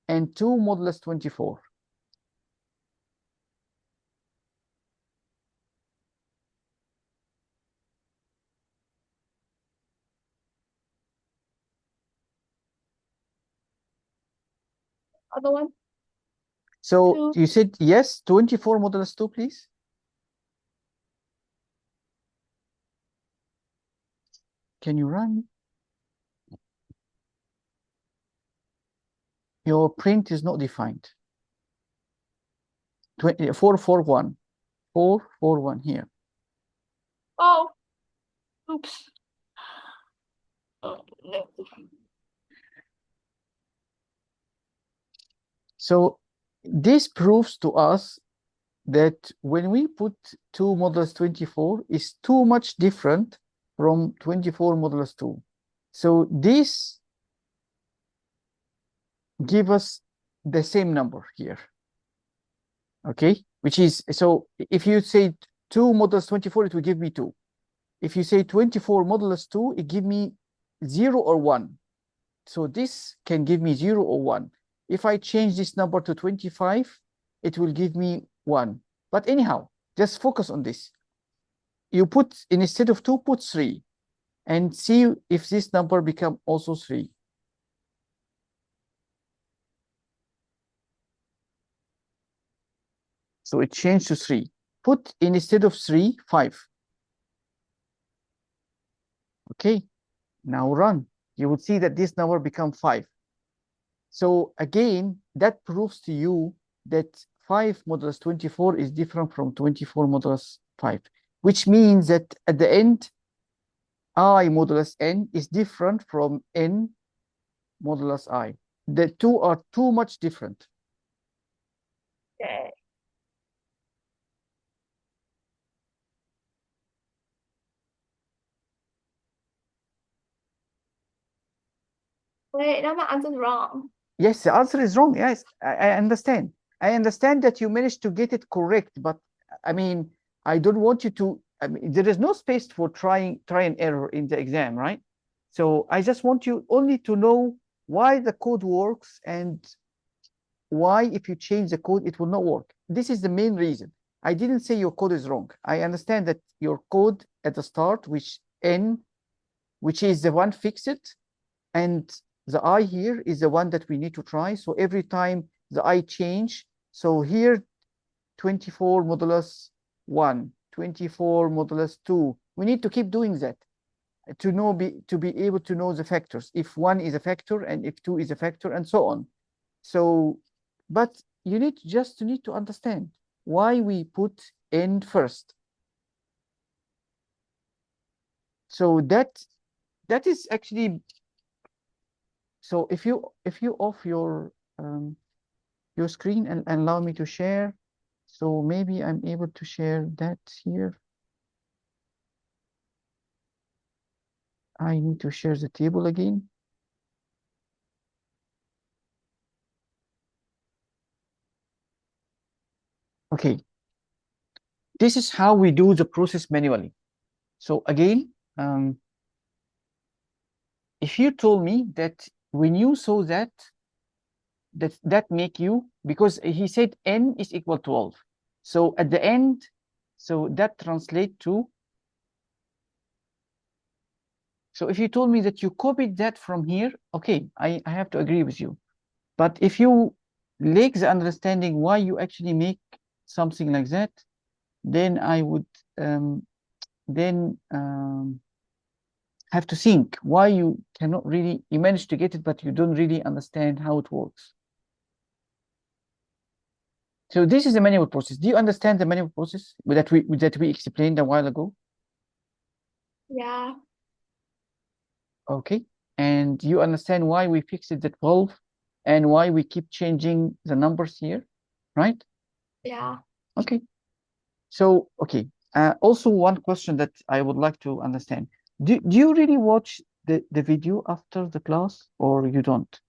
and 2 modulus 24. Other one? So you said yes, 24 modulus 2, please. Can you run? Your print is not defined. 441. 441 here. Oh, oops. Oh, no. So this proves to us that when we put 2 modulus 24 is too much different from 24 modulus 2. So this give us the same number here. Okay, which is, so if you say 2 modulus 24, it will give me 2. If you say 24 modulus 2, it give me 0 or 1. So this can give me 0 or 1. If I change this number to 25, it will give me 1. But anyhow, just focus on this. You put, instead of 2, put 3 and see if this number become also 3. So it changed to 3. Put instead of 3, 5. Okay, now run. You would see that this number become 5. So again, that proves to you that 5 modulus 24 is different from 24 modulus 5, which means that at the end, I modulus n is different from n modulus I. The two are too much different. Okay. Wait, now my answer's wrong. Yes, the answer is wrong. Yes, I understand. I understand that you managed to get it correct, but I mean, I don't want you to. I mean, there is no space for try and error in the exam, right? So I just want you only to know why the code works and why, if you change the code, it will not work. This is the main reason. I didn't say your code is wrong. I understand that your code at the start, which is the one fixed, and the I here is the one that we need to try. So every time the I change, so here 24 modulus 1, 24 modulus 2. We need to keep doing that to be able to know the factors. If 1 is a factor and if 2 is a factor and so on. So, but you need to understand why we put n first. So that is actually. So if you off your screen and allow me to share, so maybe I'm able to share that here. I need to share the table again. Okay. This is how we do the process manually. So again, if you told me that when you saw that make you, because he said n is equal to 12. So at the end, so that translate to. So if you told me that you copied that from here, okay, I have to agree with you. But if you lack the understanding why you actually make something like that, then I would have to think why you cannot really, you manage to get it, but you don't really understand how it works. So this is the manual process. Do you understand the manual process that we explained a while ago? Yeah. Okay. And you understand why we fixed the 12 and why we keep changing the numbers here, right? Yeah. Okay. So, okay. Also, one question that I would like to understand. Do you really watch the video after the class or you don't?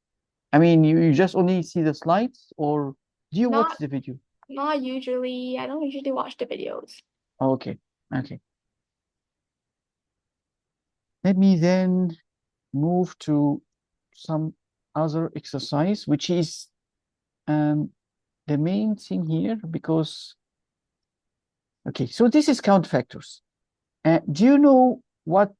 I mean, you just only see the slides or do you watch Not the video? not usually. I don't usually watch the videos. Okay. Okay. Let me then move to some other exercise, which is the main thing here, because, okay, so this is countFactors. Do you know what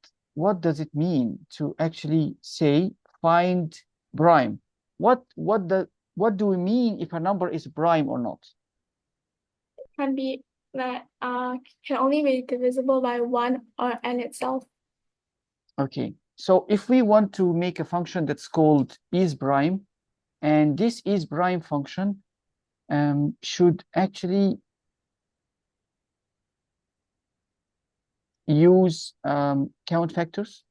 does it mean to actually say find prime? What do we mean if a number is prime or not? Can be that can only be divisible by 1 or n itself. Okay, so if we want to make a function that's called is prime, and this is prime function should actually use countFactors.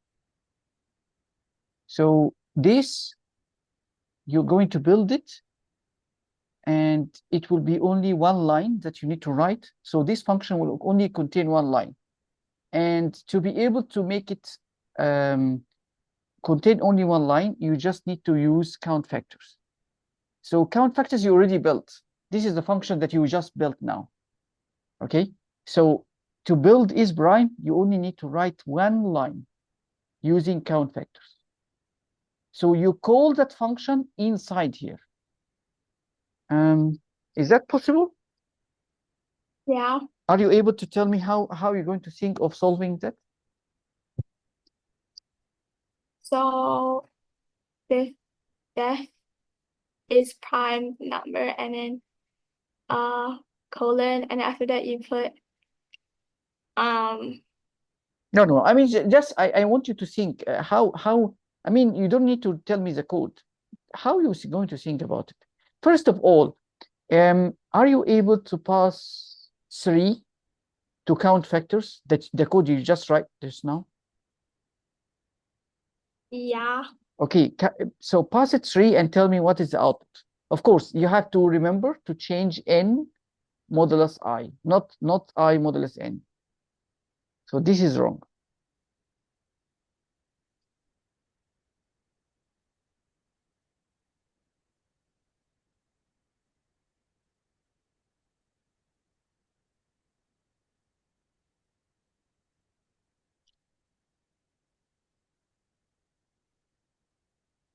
So this, you're going to build it, and it will be only one line that you need to write. So this function will only contain one line. And to be able to make it contain only one line, you just need to use countFactors. So countFactors you already built. This is the function that you just built now. Okay, so to build is prime, you only need to write one line using countFactors. So you call that function inside here. Is that possible? Yeah. Are you able to tell me how you're going to think of solving that? So this is prime number, and then colon, and after that you put No. I mean, just I want you to think how. I mean, you don't need to tell me the code. How are you going to think about it? First of all, are you able to pass 3 to countFactors? That's the code you just write just now. yeah. Okay, so pass it 3 and tell me what is the output. Of course, you have to remember to change n modulus I, not I modulus n. So this is wrong.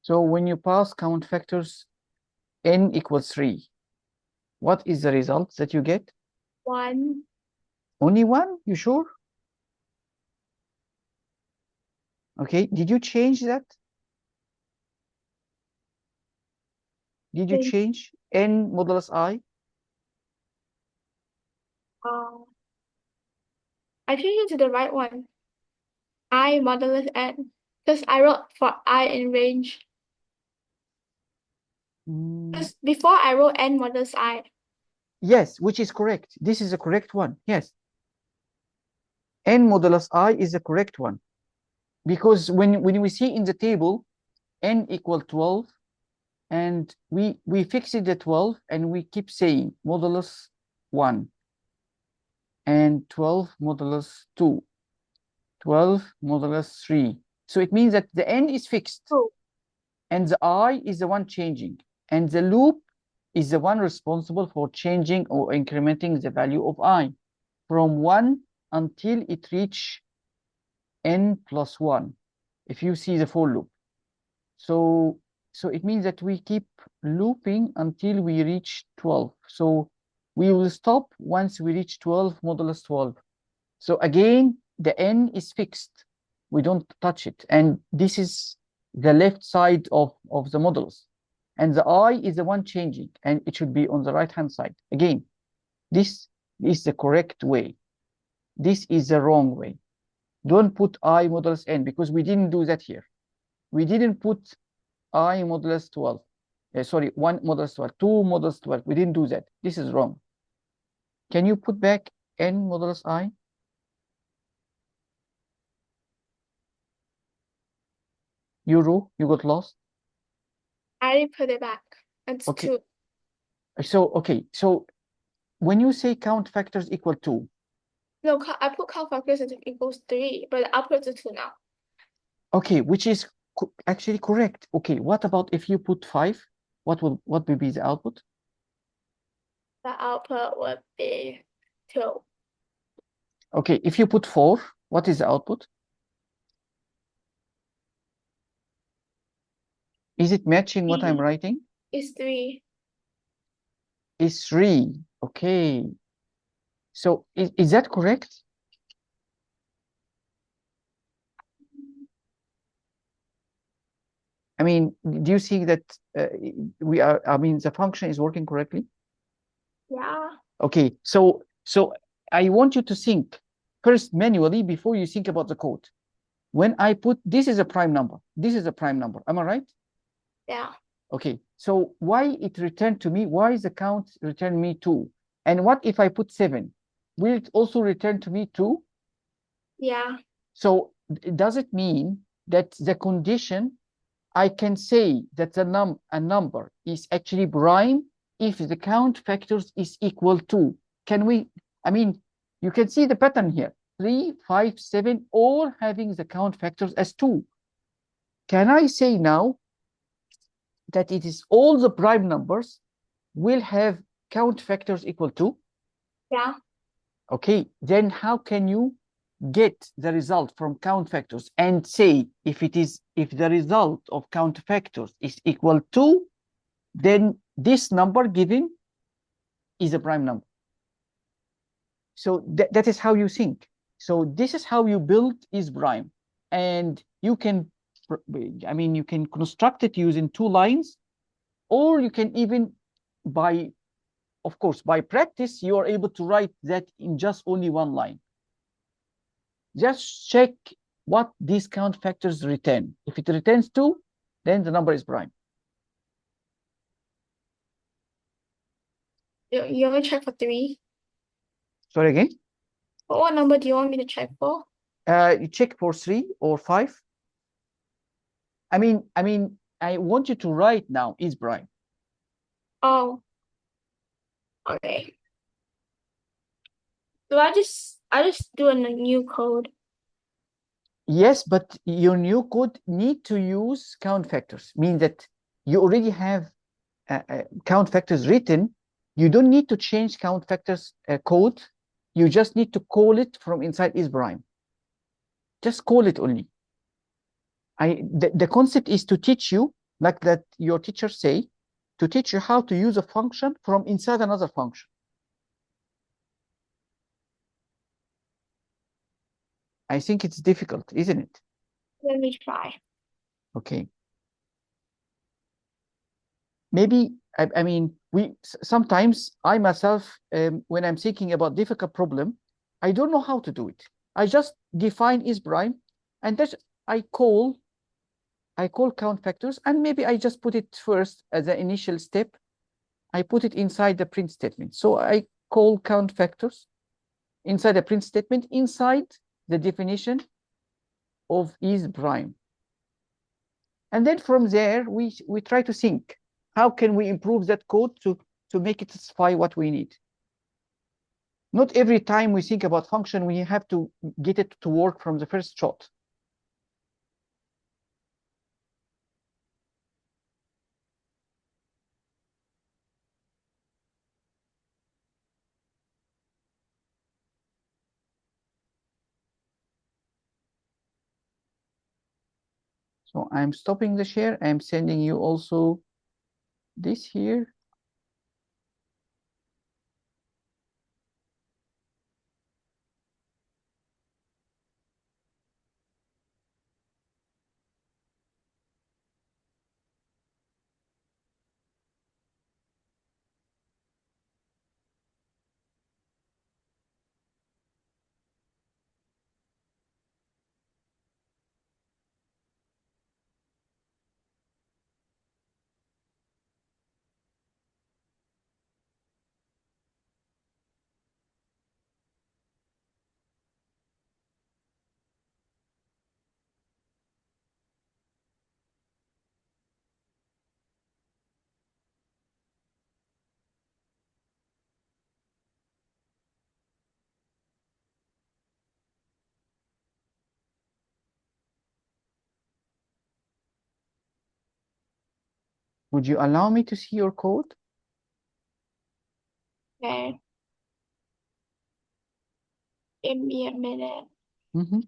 So when you pass countFactors n equals 3, what is the result that you get? 1. Only 1? You sure? Okay, did you change that? Did you Then, change n modulus I? I changed it to the right one. I modulus n. Because I wrote for I in range. Because before I wrote n modulus I. Yes, which is correct. This is a correct one. Yes. N modulus I is the correct one. Because when we see in the table, n equal 12, and we fix it at 12, and we keep saying modulus 1, and 12 modulus 2, 12 modulus 3. So it means that the n is fixed, and the I is the one changing, and the loop is the one responsible for changing or incrementing the value of I from 1 until it reach n plus 1, if you see the for loop. So it means that we keep looping until we reach 12. So we will stop once we reach 12 modulus 12. So again, the n is fixed. We don't touch it. And this is the left side of the modulus. And the I is the one changing, and it should be on the right-hand side. Again, this is the correct way. This is the wrong way. Don't put I modulus n, because we didn't do that here. We didn't put I modulus 12. Sorry, 1 modulus 12, 2 modulus 12. We didn't do that. This is wrong. Can you put back n modulus I? You got lost? I put it back. It's Okay. 2. So when you say countFactors equal 2. No, I put countFactors equals 3, but the output is 2 now. Okay, which is actually correct. Okay, what about if you put 5? What will be the output? The output would be 2. Okay, if you put 4, what is the output? Is it matching what I'm writing? It's 3. Is 3. Okay. So is that correct? I mean, do you see that the function is working correctly? Yeah. Okay, so I want you to think first manually before you think about the code. When I put, this is a prime number. This is a prime number. Am I right? Yeah. Okay, so why it returned to me? Why is the count return me 2? And what if I put 7? Will it also return to me 2? Yeah. So does it mean that the condition, I can say that a number is actually prime if the countFactors is equal to? Can we, I mean, you can see the pattern here. 3, 5, 7, all having the countFactors as 2. Can I say now that it is all the prime numbers will have countFactors equal to? Yeah. Okay, then how can you get the result from countFactors and say if the result of countFactors is equal to, then this number given is a prime number. So that is how you think. So this is how you build is prime, and you can, I mean, you can construct it using 2 lines, or you can even by of course, by practice, you are able to write that in just only one line. Just check what these count factors return. If it returns 2, then the number is prime. You want to check for 3? Sorry again? But what number do you want me to check for? You check for 3 or 5. I want you to write now is prime. Oh, okay. So I just do a new code. Yes, but your new code need to use count factors, mean that you already have count factors written. You don't need to change count factors code. You just need to call it from inside is prime. Just call it only. The concept is to teach you, like that your teachers say, to teach you how to use a function from inside another function. I think it's difficult, isn't it? Let me try. Okay. Maybe, sometimes I myself, when I'm thinking about difficult problem, I don't know how to do it. I just define is prime, and that's I call count factors, and maybe I just put it first as an initial step. I put it inside the print statement. So I call count factors inside the print statement, inside the definition of is prime. And then from there, we try to think, how can we improve that code to make it satisfy what we need? Not every time we think about function, we have to get it to work from the first shot. So I'm stopping the share. I'm sending you also this here. Would you allow me to see your code? Okay. Give me a minute. Mm-hmm.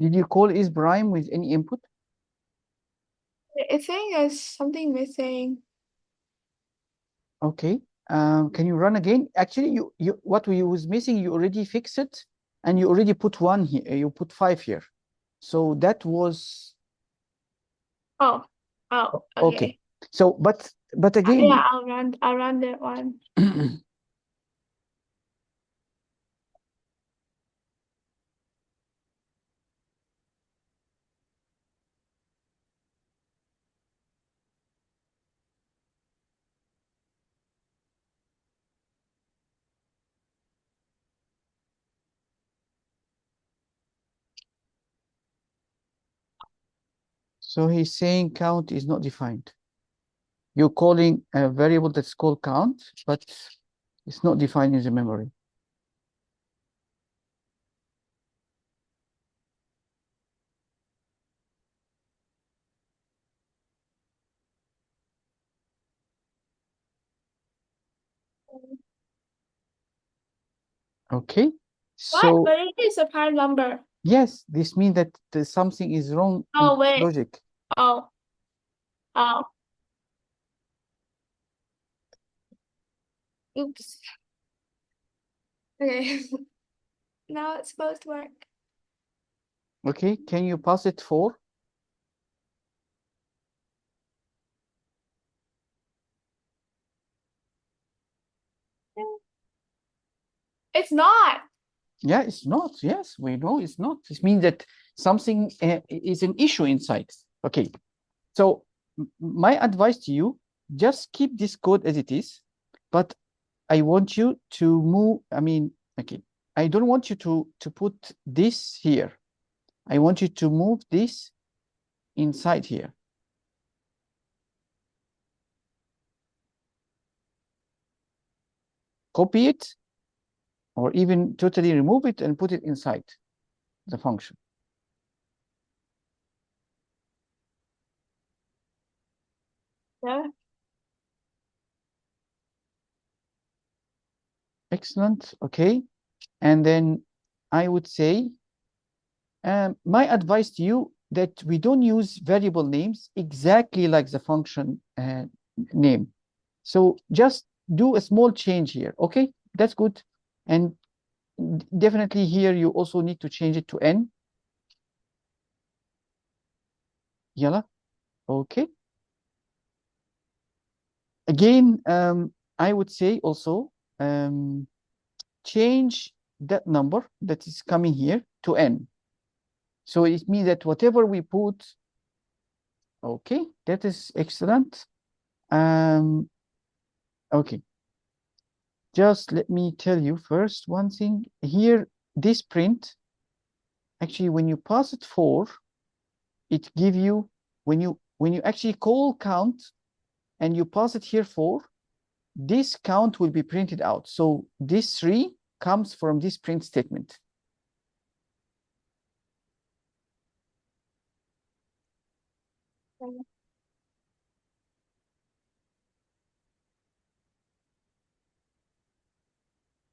Did you call is prime with any input? It's saying there's something missing. Okay. Can you run again? Actually, you what we was missing, you already fixed it, and you already put 1 here. You put 5 here. So that was Oh, okay. okay. So, but again, Yeah, I'll run that one. so he's saying count is not defined. You're calling a variable that's called count, but it's not defined in the memory. Okay. What? So But it is a prime number. yes, this means that something is wrong in Oh, wait. logic. Oh. Oh. Oops. Okay. Now it's supposed to work. Okay, can you pass it 4? It's not. Yeah, it's not. Yes, we know it's not. This means that something is an issue inside. Okay, so my advice to you, just keep this code as it is, but I want you to move. Okay, I don't want you to put this here. I want you to move this inside here. Copy it, or even totally remove it and put it inside the function. Yeah. Excellent. Okay. And then I would say, my advice to you that we don't use variable names exactly like the function name. So just do a small change here. Okay, that's good. And definitely here you also need to change it to n. Yalla. Okay. Again, I would say also change that number that is coming here to n. So it means that whatever we put, okay, that is excellent. Okay, just let me tell you first one thing here. This print, actually, when you pass it 4, it give you when you actually call count and you pass it here 4, this count will be printed out. So this 3 comes from this print statement.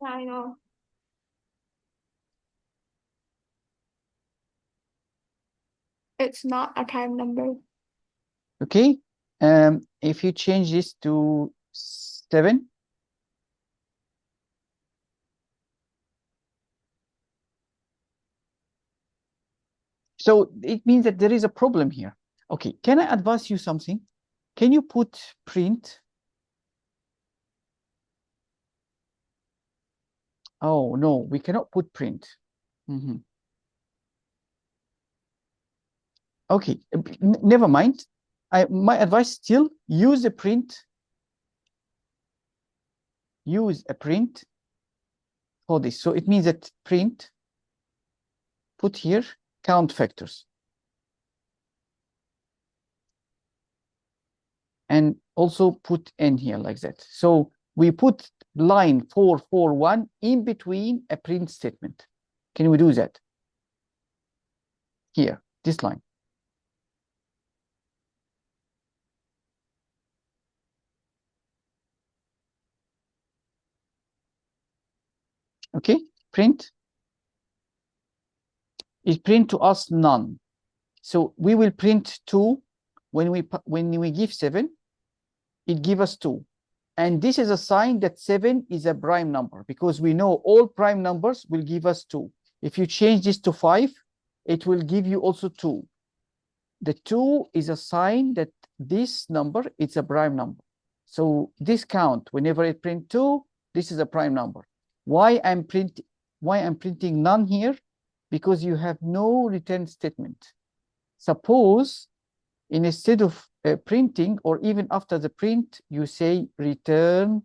I know. It's not a prime number. Okay, if you change this to 7, so it means that there is a problem here. Okay, can I advise you something? Can you put print? Oh, no, we cannot put print. Okay, never mind. My advice still use a print. Use a print for this. So it means that print, put here count factors. And also put n here like that. So we put line 441 in between a print statement. Can we do that? Here, this line. Okay, print. it print to us none. So we will print 2 when we give 7, it gives us 2. And this is a sign that 7 is a prime number, because we know all prime numbers will give us 2. If you change this to 5, it will give you also 2. The 2 is a sign that this number is a prime number. So this count, whenever it print 2, this is a prime number. Why I'm printing none here? Because you have no return statement. Suppose instead of printing, or even after the print, you say return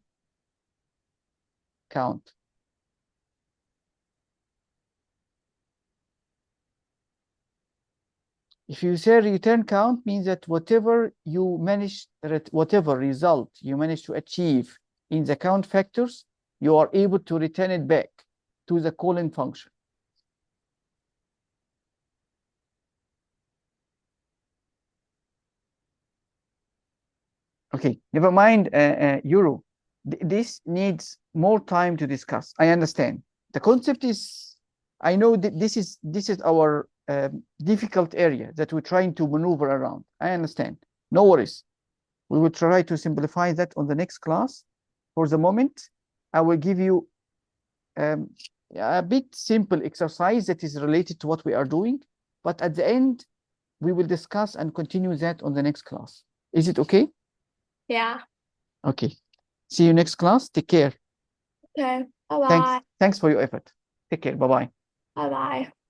count. If you say return count, means that whatever result you manage to achieve in the count factors, you are able to return it back to the calling function. Okay, never mind, Euro. This needs more time to discuss. I understand. The concept is, I know that this is our difficult area that we're trying to maneuver around. I understand. No worries. We will try to simplify that on the next class. For the moment, I will give you a bit simple exercise that is related to what we are doing. But at the end, we will discuss and continue that on the next class. Is it okay? Yeah. Okay. See you next class. Take care. Okay. Bye-bye. Thanks for your effort. Take care. Bye-bye. Bye-bye.